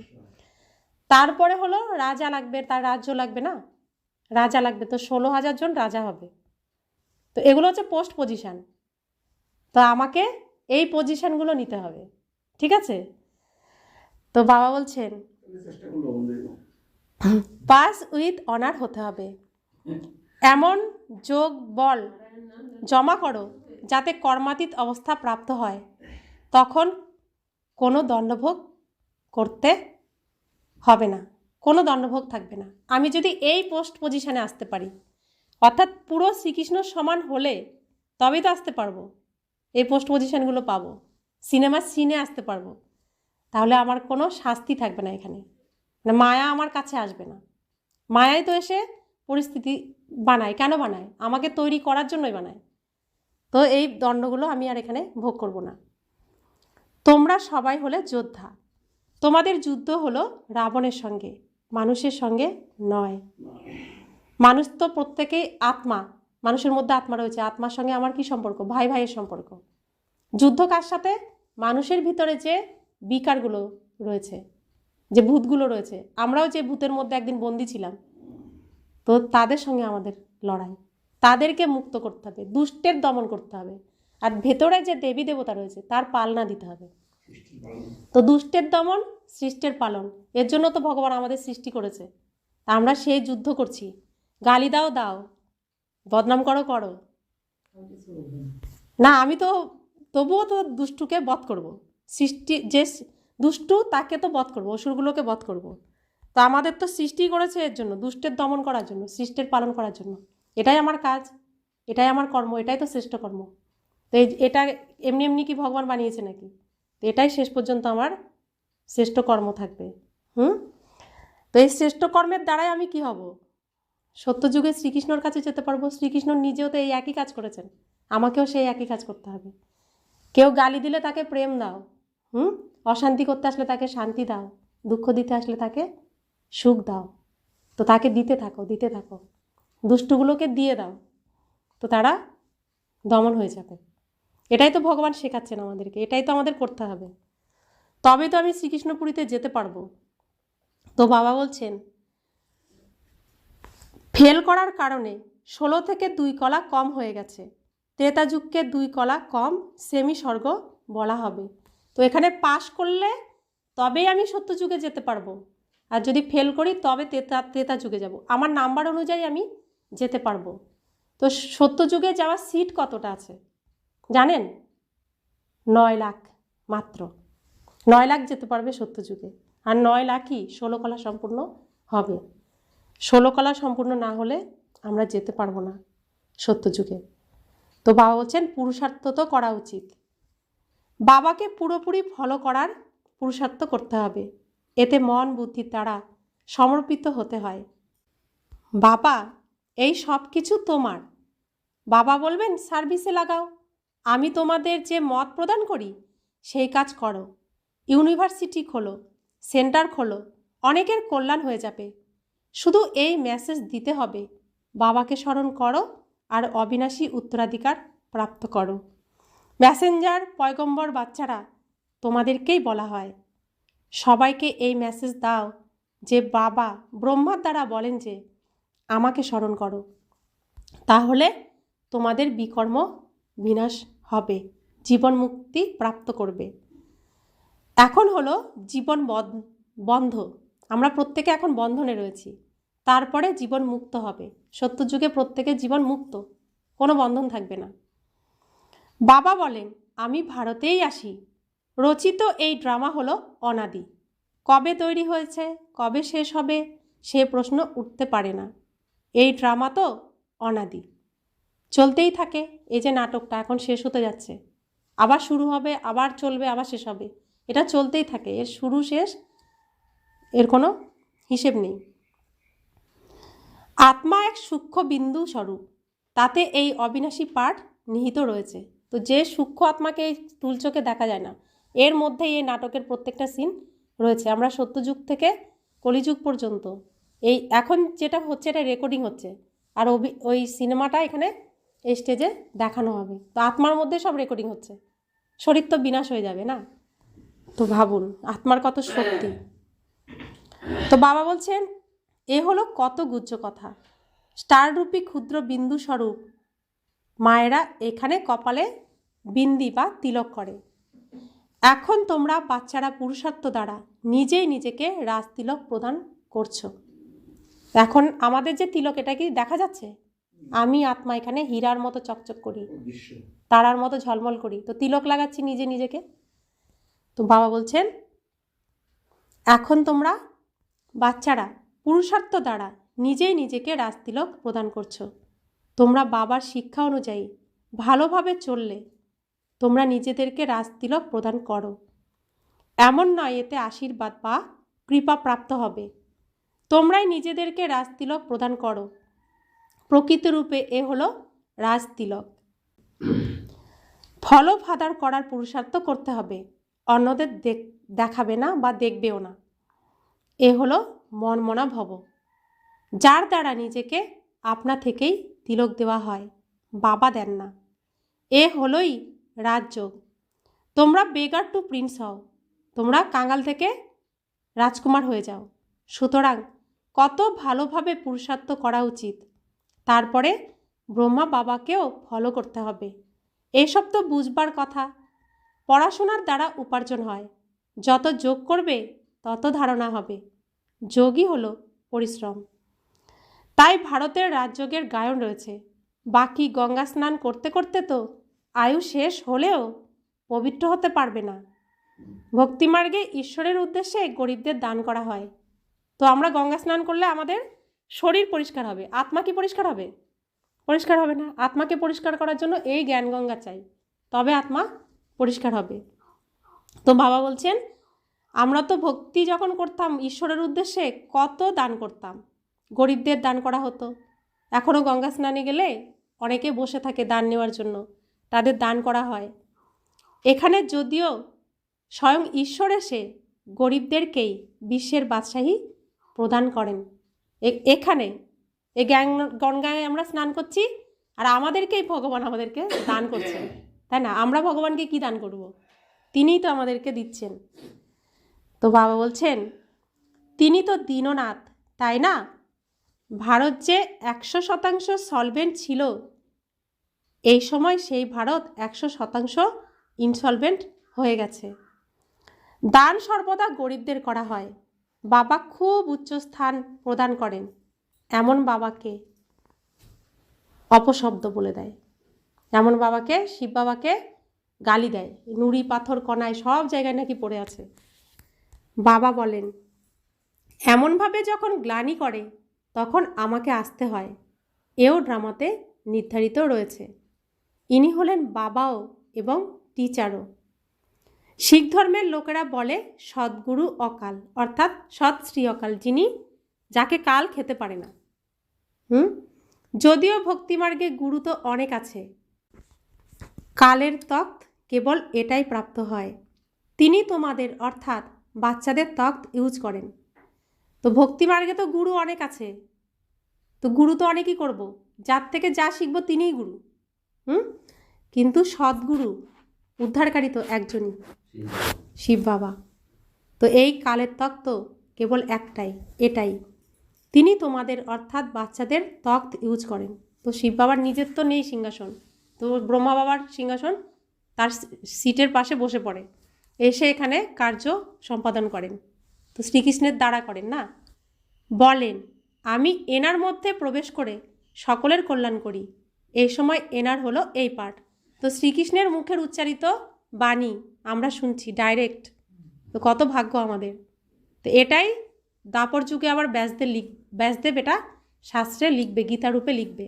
[SPEAKER 1] তারপরে হলো রাজা লাগবে, তার রাজ্য লাগবে না, রাজা লাগবে, তো 16,000 জন রাজা হবে। তো এগুলো হচ্ছে পোস্ট পজিশন, তো আমাকে এই পজিশনগুলো নিতে হবে, ঠিক আছে? তো বাবা বলছেন পাস উইথ অনার হতে হবে, এমন যোগ বল জমা করো যাতে কর্মাতীত অবস্থা প্রাপ্ত হয়, তখন কোনো দণ্ডভোগ করতে হবে না, কোনো দণ্ডভোগ থাকবে না। আমি যদি এই পোস্ট পজিশনে আসতে পারি, অর্থাৎ পুরো শ্রীকৃষ্ণ সমান হলে তবেই তো আসতে পারবো, এই পোস্ট পজিশনগুলো পাবো, সিনেমার সিনে আসতে পারবো, তাহলে আমার কোনো শাস্তি থাকবে না এখানে, মানে মায়া আমার কাছে আসবে না। মায়াই তো এসে পরিস্থিতি বানায়, কেন বানায়? আমাকে তৈরি করার জন্যই বানায়। তো এই দণ্ডগুলো আমি আর এখানে ভোগ করব না। তোমরা সবাই হলে যোদ্ধা, তোমাদের যুদ্ধ হলো রাবণের সঙ্গে, মানুষের সঙ্গে নয়। মানুষ তো প্রত্যেকেই আত্মা, মানুষের মধ্যে আত্মা রয়েছে, আত্মার সঙ্গে আমার কি সম্পর্ক? ভাই ভাইয়ের সম্পর্ক। যুদ্ধ কার সাথে? মানুষের ভিতরে যে বিকারগুলো রয়েছে, যে ভূতগুলো রয়েছে, আমরাও যে ভূতের মধ্যে একদিন বন্দী ছিলাম, তো তাদের সঙ্গে আমাদের লড়াই, তাদেরকে মুক্ত করতে হবে, দুষ্টের দমন করতে হবে। আর ভেতরে যে দেবী দেবতা রয়েছে তার পালনা দিতে হবে। তো দুষ্টের দমন, সৃষ্টের পালন, এর জন্য তো ভগবান আমাদের সৃষ্টি করেছে। আমরা সেই যুদ্ধ করছি। গালি দাও দাও, বদনাম করো করো, না আমি তো তবুও তো দুষ্টুকে বধ করব। সৃষ্টি যে দুষ্টু তাকে তো বধ করবো, অসুরগুলোকে বধ করব। তো আমাদের তো সৃষ্টি করেছে এর জন্য, দুষ্টের দমন করার জন্য, সৃষ্টের পালন করার জন্য। এটাই আমার কাজ, এটাই আমার কর্ম, এটাই তো শ্রেষ্ঠ কর্ম। তো এটা এমনি এমনি কি ভগবান বানিয়েছে নাকি? তো এটাই শেষ পর্যন্ত আমার শ্রেষ্ঠ কর্ম থাকবে। তো এই শ্রেষ্ঠ কর্মের দ্বারাই আমি কি হব? সত্যযুগে শ্রীকৃষ্ণর কাছে যেতে পারবো। শ্রীকৃষ্ণ নিজেও তো এই একই কাজ করেছেন, আমাকেও সেই একই কাজ করতে হবে। কেউ গালি দিলে তাকে প্রেম দাও, অশান্তি করতে আসলে তাকে শান্তি দাও, দুঃখ দিতে আসলে তাকে সুখ দাও। তো তাকে দিতে থাকো, দিতে থাকো, দুষ্টুগুলোকে দিয়ে দাও, তো তারা দমন হয়ে যাবে। এটাই তো ভগবান শেখাচ্ছেন আমাদেরকে, এটাই তো আমাদের করতে হবে, তবে তো আমি শ্রীকৃষ্ণপুরীতে যেতে পারবো। তো বাবা বলছেন ফেল করার কারণে 16 থেকে 2 কলা কম হয়ে গেছে, ত্রেতা যুগকে 2 কলা কম সেমি স্বর্গ বলা হবে। তো এখানে পাশ করলে তবেই আমি সত্যযুগে যেতে পারবো, আর যদি ফেল করি তবে ত্রেতা যুগে যাব। আমার নাম্বার অনুযায়ী আমি যেতে পারবো। তো সত্যযুগে যাওয়ার সিট কতটা আছে জানেন? 9 লাখ, মাত্র 9 লাখ যেতে পারবে সত্যযুগে। আর 9 লাখই 16 কলা সম্পূর্ণ হবে। 16 কলা সম্পূর্ণ না হলে আমরা যেতে পারবো না সত্যযুগে। তো বাবা বলছেন পুরুষার্থ তো করা উচিত, বাবাকে পুরোপুরি ফলো করার পুরুষার্থ করতে হবে। এতে মন বুদ্ধির দ্বারা সমর্পিত হতে হয়। বাবা এই সব কিছু তোমার, বাবা বলবেন সার্ভিসে লাগাও, আমি তোমাদের যে মত প্রদান করি সেই কাজ করো, ইউনিভার্সিটি খোলো, সেন্টার খোলো, অনেকের কল্যাণ হয়ে যাবে। শুধু এই মেসেজ দিতে হবে, বাবাকে স্মরণ করো আর অবিনাশী উত্তরাধিকার প্রাপ্ত করো। মেসেঞ্জার পয়গম্বর বাচ্চারা তোমাদেরকেই বলা হয়, সবাইকে এই মেসেজ দাও যে বাবা ব্রহ্মার দ্বারা বলেন যে আমাকে স্মরণ করো, তাহলে তোমাদের বিকর্ম বিনাশ হবে, জীবন মুক্তি প্রাপ্ত করবে। এখন হলো জীবন বন্ধ, আমরা প্রত্যেকে এখন বন্ধনে রয়েছি, তারপরে জীবন মুক্ত হবে। সত্যযুগে প্রত্যেকের জীবন মুক্ত, কোনো বন্ধন থাকবে না। বাবা বলেন আমি ভারতেই আসি, রচিত এই ড্রামা হলো অনাদি, কবে তৈরি হয়েছে কবে শেষ হবে সে প্রশ্ন উঠতে পারে না। এই ড্রামা তো অনাদি, চলতেই থাকে। এই যে নাটকটা এখন শেষ হতে যাচ্ছে, আবার শুরু হবে, আবার চলবে, আবার শেষ হবে, এটা চলতেই থাকে, এর শুরু শেষ এর কোনো হিসেব নেই। আত্মা এক সূক্ষ্ম বিন্দু স্বরূপ, তাতে এই অবিনাশী পাঠ নিহিত রয়েছে। তো যে সূক্ষ্ম আত্মাকে এই স্থূল চোখে দেখা যায় না, এর মধ্যেই এই নাটকের প্রত্যেকটা সিন রয়েছে। আমরা সত্যযুগ থেকে কলিযুগ পর্যন্ত এই এখন যেটা হচ্ছে এটা রেকর্ডিং হচ্ছে, আর ওই সিনেমাটা এখানে এই স্টেজে দেখানো হবে। তো আত্মার মধ্যে সব রেকর্ডিং হচ্ছে, শরীর তো বিনাশ হয়ে যাবে না। তো ভাবুন আত্মার কত শক্তি। তো বাবা বলছেন এ হলো কত গুজ্জ কথা, স্টাররূপী ক্ষুদ্র বিন্দু স্বরূপ মায়েরা এখানে কপালে বিন্দি বা তিলক করে। এখন তোমরা বাচ্চারা পুরুষার্থ দ্বারা নিজেই নিজেকে রাজ তিলক প্রদান করছো। এখন আমাদের যে তিলক, এটা কি দেখা যাচ্ছে? আমি আত্মা এখানে হীরার মতো চকচক করি, তারার মতো ঝলমল করি, তো তিলক লাগাচ্ছি নিজে নিজেকে। তো বাবা বলছেন এখন তোমরা বাচ্চারা পুরুষার্থ দ্বারা নিজেই নিজেকে রাজতিলক প্রদান করছো। তোমরা বাবার শিক্ষা অনুযায়ী ভালোভাবে চললে তোমরা নিজেদেরকে রাজতিলক প্রদান করো, এমন নয় এতে আশীর্বাদ বা কৃপা প্রাপ্ত হবে। তোমরাই নিজেদেরকে রাজতিলক প্রদান করো, প্রকৃতরূপে এ হলো রাজতিলক। ফলফাদার করার পুরুষার্থ করতে হবে, অন্যদের দেখাবে না বা দেখবেও না। এ হলো মনমনা ভব, যার দ্বারা নিজেকে আপনা থেকেই তিলক দেওয়া হয়, বাবা দেন না। এ হলোই রাজযোগ। তোমরা বেগার টু প্রিন্স হও, তোমরা কাঙাল থেকে রাজকুমার হয়ে যাও। সুতরাং কত ভালোভাবে পুরুষার্থ করা উচিত, তারপরে ব্রহ্মা বাবাকেও ফলো করতে হবে। এসব তো বুঝবার কথা। পড়াশোনার দ্বারা উপার্জন হয়, যত যোগ করবে তত ধারণা হবে। যোগই হলো পরিশ্রম। তাই ভারতের রাজযোগের গায়ন রয়েছে, বাকি গঙ্গা স্নান করতে করতে তো আয়ু শেষ হলেও পবিত্র হতে পারবে না। ভক্তিমার্গে ঈশ্বরের উদ্দেশ্যে গরিবদের দান করা হয়। তো আমরা গঙ্গা স্নান করলে আমাদের শরীর পরিষ্কার হবে, আত্মা কি পরিষ্কার হবে? পরিষ্কার হবে না। আত্মাকে পরিষ্কার করার জন্য এই জ্ঞান গঙ্গা চাই, তবে আত্মা পরিষ্কার হবে। তো বাবা বলছেন, আমরা তো ভক্তি যখন করতাম ঈশ্বরের উদ্দেশ্যে কত দান করতাম, গরিবদের দান করা হতো। এখনও গঙ্গা স্নানে গেলে অনেকে বসে থাকে দান নেওয়ার জন্য, তাদের দান করা হয়। এখানে যদিও স্বয়ং ঈশ্বর এসে গরিবদেরকেই বিশ্বের বাদশাহী প্রদান করেন। এখানে এই গঙ্গায় আমরা স্নান করছি, আর আমাদেরকেই ভগবান আমাদেরকে দান করছেন, তাই না? আমরা ভগবানকে কি দান করব? তিনিই তো আমাদেরকে দিচ্ছেন। তো বাবা বলছেন, তিনি তো দীননাথ, তাই না? ভারত যে 100% সলভেন্ট ছিল, এই সময় সেই ভারত 100% ইনসলভেন্ট হয়ে গেছে। দান সর্বদা গরিবদের করা হয়। বাবা খুব উচ্চ স্থান প্রদান করেন, এমন বাবাকে অপশব্দ বলে দেয়। এমন বাবাকে, শিব বাবাকে গালি দেয়, নুড়ি পাথর কণায় সব জায়গায় নাকি পড়ে আছে। বাবা বলেন, এমনভাবে যখন গ্লানি করে তখন আমাকে আসতে হয়, এও ড্রামাতে নির্ধারিত রয়েছে। ইনি হলেন বাবাও এবং টিচারও। শিখ ধর্মের লোকেরা বলে সদ্গুরু অকাল, অর্থাৎ সৎ শ্রী অকাল, যিনি যাকে কাল খেতে পারে না। যদিও ভক্তিমার্গে গুরু তো অনেক আছে, কালের তখ্ত কেবল এটাই প্রাপ্ত হয়। তিনি তোমাদের অর্থাৎ বাচ্চাদের তখ্ত ইউজ করেন। তো ভক্তিমার্গে তো গুরু অনেক আছে, তো গুরু তো অনেকই করব, যার থেকে যা শিখবো তিনিই গুরু। কিন্তু সদ্গুরু উদ্ধারকারী তো একজনই, শিব বাবা। তো এই কালের তখ্ত কেবল একটাই, এটাই। তিনি তোমাদের অর্থাৎ বাচ্চাদের তখ্ত ইউজ করেন। তো শিব বাবার নিজের তো নেই সিংহাসন, তো ব্রহ্মা বাবার সিংহাসন তার সিটের পাশে বসে পড়ে, এসে এখানে কার্য সম্পাদন করেন। তো শ্রীকৃষ্ণের দ্বারা করেন না। বলেন, আমি এনার মধ্যে প্রবেশ করে সকলের কল্যাণ করি। এই সময় এনার হলো এই পাঠ। তো শ্রীকৃষ্ণের মুখের উচ্চারিত বাণী আমরা শুনছি ডাইরেক্ট, তো কত ভাগ্য আমাদের। তো এটাই দাপর যুগে আবার ব্যাসদেব এটা শাস্ত্রে লিখবে, গীতারূপে লিখবে।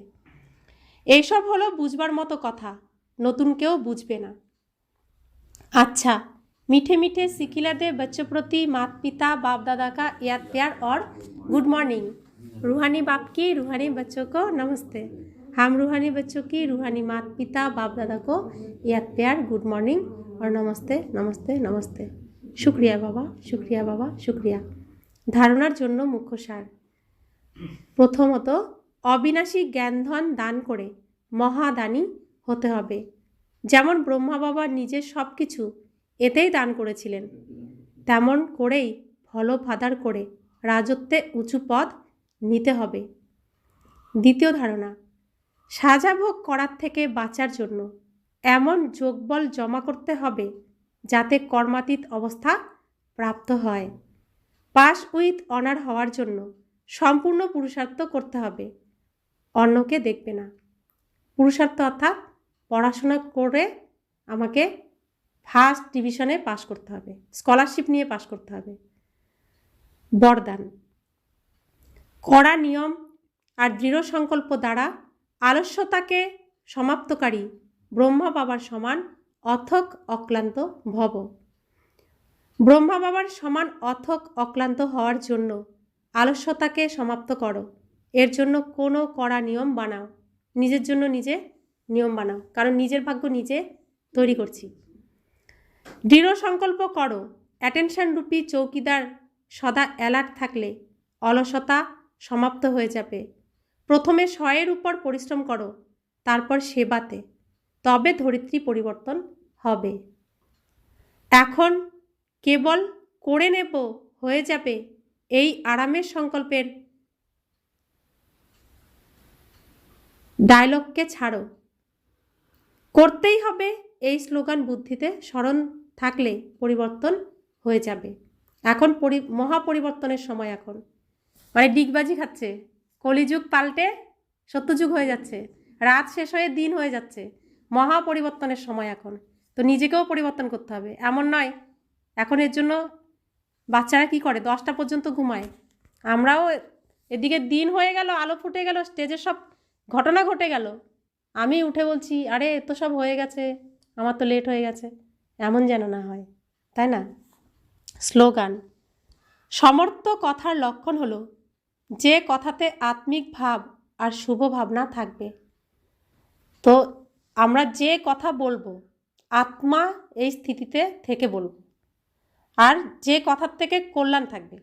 [SPEAKER 1] এইসব হলো বুঝবার মতো কথা, নতুন কেউ বুঝবে না। अच्छा, मीठे मीठे सिखिलाते बच्चों प्रति माता पिता बाप दादा का याद प्यार और गुड मॉर्निंग। रूहानी बाप की रूहानी बच्चों को नमस्ते। हम रूहानी बच्चों की रूहानी माता पिता बाप दादा को याद प्यार, गुड मॉर्निंग और नमस्ते नमस्ते नमस्ते। शुक्रिया बाबा, शुक्रिया बाबा, शुक्रिया। धारणार जन्य मुख्य सार, प्रथमत अविनाशी ज्ञानधन दान करे महादानी होते हबे। যেমন ব্রহ্মা বাবা নিজের সব কিছু এতেই দান করেছিলেন, তেমন করেই ফলফাদার করে রাজত্বে উঁচু পদ নিতে হবে। দ্বিতীয় ধারণা, সাজাভোগ করার থেকে বাঁচার জন্য এমন যোগবল জমা করতে হবে যাতে কর্মাতীত অবস্থা প্রাপ্ত হয়। পাস উইথ অনার হওয়ার জন্য সম্পূর্ণ পুরুষার্থ করতে হবে, অন্যকে দেখবে না। পুরুষার্থ অর্থাৎ পড়াশোনা করে আমাকে ফার্স্ট ডিভিশনে পাশ করতে হবে, স্কলারশিপ নিয়ে পাশ করতে হবে। বরদান, কড়া নিয়ম আর দৃঢ় সংকল্প দ্বারা আলস্যতাকে সমাপ্তকারী ব্রহ্মা বাবার সমান অথক অক্লান্ত ভব। ব্রহ্মা বাবার সমান অথক অক্লান্ত হওয়ার জন্য আলস্যতাকে সমাপ্ত করো। এর জন্য কোনো কড়া নিয়ম বানাও, নিজের জন্য নিজে নিয়ম বানাও, কারণ নিজের ভাগ্য নিজে তৈরি করছি। দৃঢ় সংকল্প করো, অ্যাটেনশন রূপী চৌকিদার সদা অ্যালার্ট থাকলে অলসতা সমাপ্ত হয়ে যাবে। প্রথমে স্বয়ের উপর পরিশ্রম করো, তারপর সেবাতে, তবে ধরিত্রী পরিবর্তন হবে। এখন কেবল করে নেব হয়ে যাবে, এই আরামের সংকল্পের ডায়লগকে ছাড়ো, করতেই হবে। এই স্লোগান বুদ্ধিতে স্মরণ থাকলে পরিবর্তন হয়ে যাবে। এখন মহা পরিবর্তনের সময়। এখন মানে ডিগবাজি খাচ্ছে, কলিযুগ পাল্টে সত্যযুগ হয়ে যাচ্ছে, রাত শেষ হয়ে দিন হয়ে যাচ্ছে, মহা পরিবর্তনের সময় এখন। তো নিজেকেও পরিবর্তন করতে হবে। এমন নয় এখন এর জন্য বাচ্চারা কি করে 10টা পর্যন্ত ঘুমায়, আমরাও এদিকে দিন হয়ে গেল, আলো ফুটে গেল, স্টেজে সব ঘটনা ঘটে গেল, আমি উঠে বলছি আরে এত সব হয়ে গেছে, আমার তো লেট হয়ে গেছে। এমন যেন না হয়, তাই না? স্লোগান। সমর্থ কথার লক্ষণ হলো যে কথাতে আত্মিক ভাব আর শুভ ভাবনা থাকবে। তো আমরা যে কথা বলবো আত্মা এই স্থিতিতে থেকে বলবো, আর যে কথার থেকে কল্যাণ থাকবে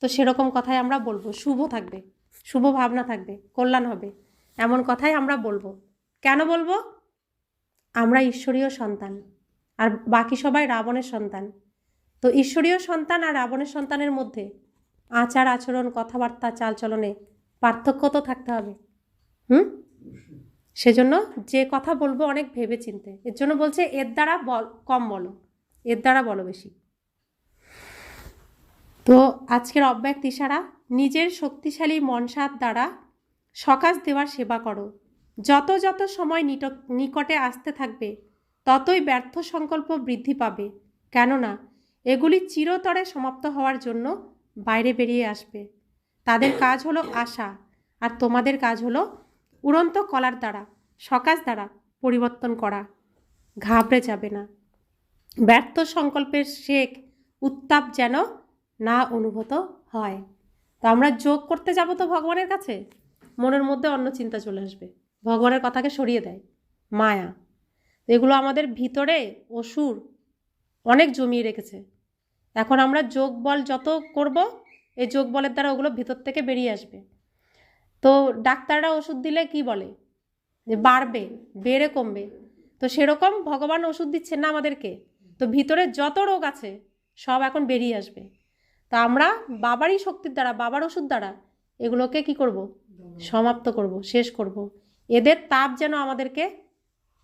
[SPEAKER 1] তো সেরকম কথাই আমরা বলবো। শুভ থাকবে, শুভ ভাবনা থাকবে, কল্যাণ হবে, এমন কথাই আমরা বলবো। কেন বলবো? আমরা ঈশ্বরীয় সন্তান আর বাকি সবাই রাবণের সন্তান। তো ঈশ্বরীয় সন্তান আর রাবণের সন্তানের মধ্যে আচার আচরণ, কথাবার্তা, চালচলনে পার্থক্য তো থাকতে হবে। সেজন্য যে কথা বলবো অনেক ভেবে চিনতে। এর জন্য বলছে এর দ্বারা কম বলো, এর দ্বারা বলো বেশি। তো আজকের অব্যক্ত ইশারা, নিজের শক্তিশালী মনসার দ্বারা সকাশ দেওয়ার সেবা করো। যত যত সময় নিকটে আসতে থাকবে ততই ব্যর্থ সংকল্প বৃদ্ধি পাবে, কেননা এগুলি চিরতরে সমাপ্ত হওয়ার জন্য বাইরে বেরিয়ে আসবে। তাদের কাজ হলো আশা, আর তোমাদের কাজ হলো উড়ন্ত কলার দ্বারা, সকাশ দ্বারা পরিবর্তন করা। ঘাবড়ে যাবে না। ব্যর্থ সংকল্পের শেখ উত্তাপ যেন না অনুভূত হয়। তো আমরা যোগ করতে যাব তো ভগবানের কাছে, মনের মধ্যে অন্য চিন্তা চলে আসবে, ভগবানের কথাকে সরিয়ে দেয় মায়া। এগুলো আমাদের ভিতরে অসুর অনেক জমিয়ে রেখেছে। এখন আমরা যোগ বল যত করব, এই যোগ বলের দ্বারা ওগুলো ভিতর থেকে বেরিয়ে আসবে। তো ডাক্তাররা ওষুধ দিলে কি বলে যে বাড়বে, বেড়ে কমবে। তো সেরকম ভগবান ওষুধ দিচ্ছেন না আমাদেরকে, তো ভিতরে যত রোগ আছে সব এখন বেরিয়ে আসবে। তা আমরা বাবারই শক্তির দ্বারা, বাবার ওষুধ দ্বারা এগুলোকে কি করব? সমাপ্ত করব, শেষ করব। এদের তাপ যেন আমাদেরকে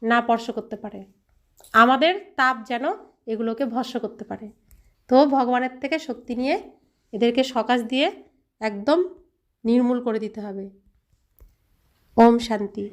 [SPEAKER 1] না স্পর্শ করতে পারে, আমাদের তাপ যেন এগুলোকে ভস্ম করতে পারে। তো ভগবানের থেকে শক্তি নিয়ে এদেরকে সকাশ দিয়ে একদম নির্মূল করে দিতে হবে। ওম শান্তি।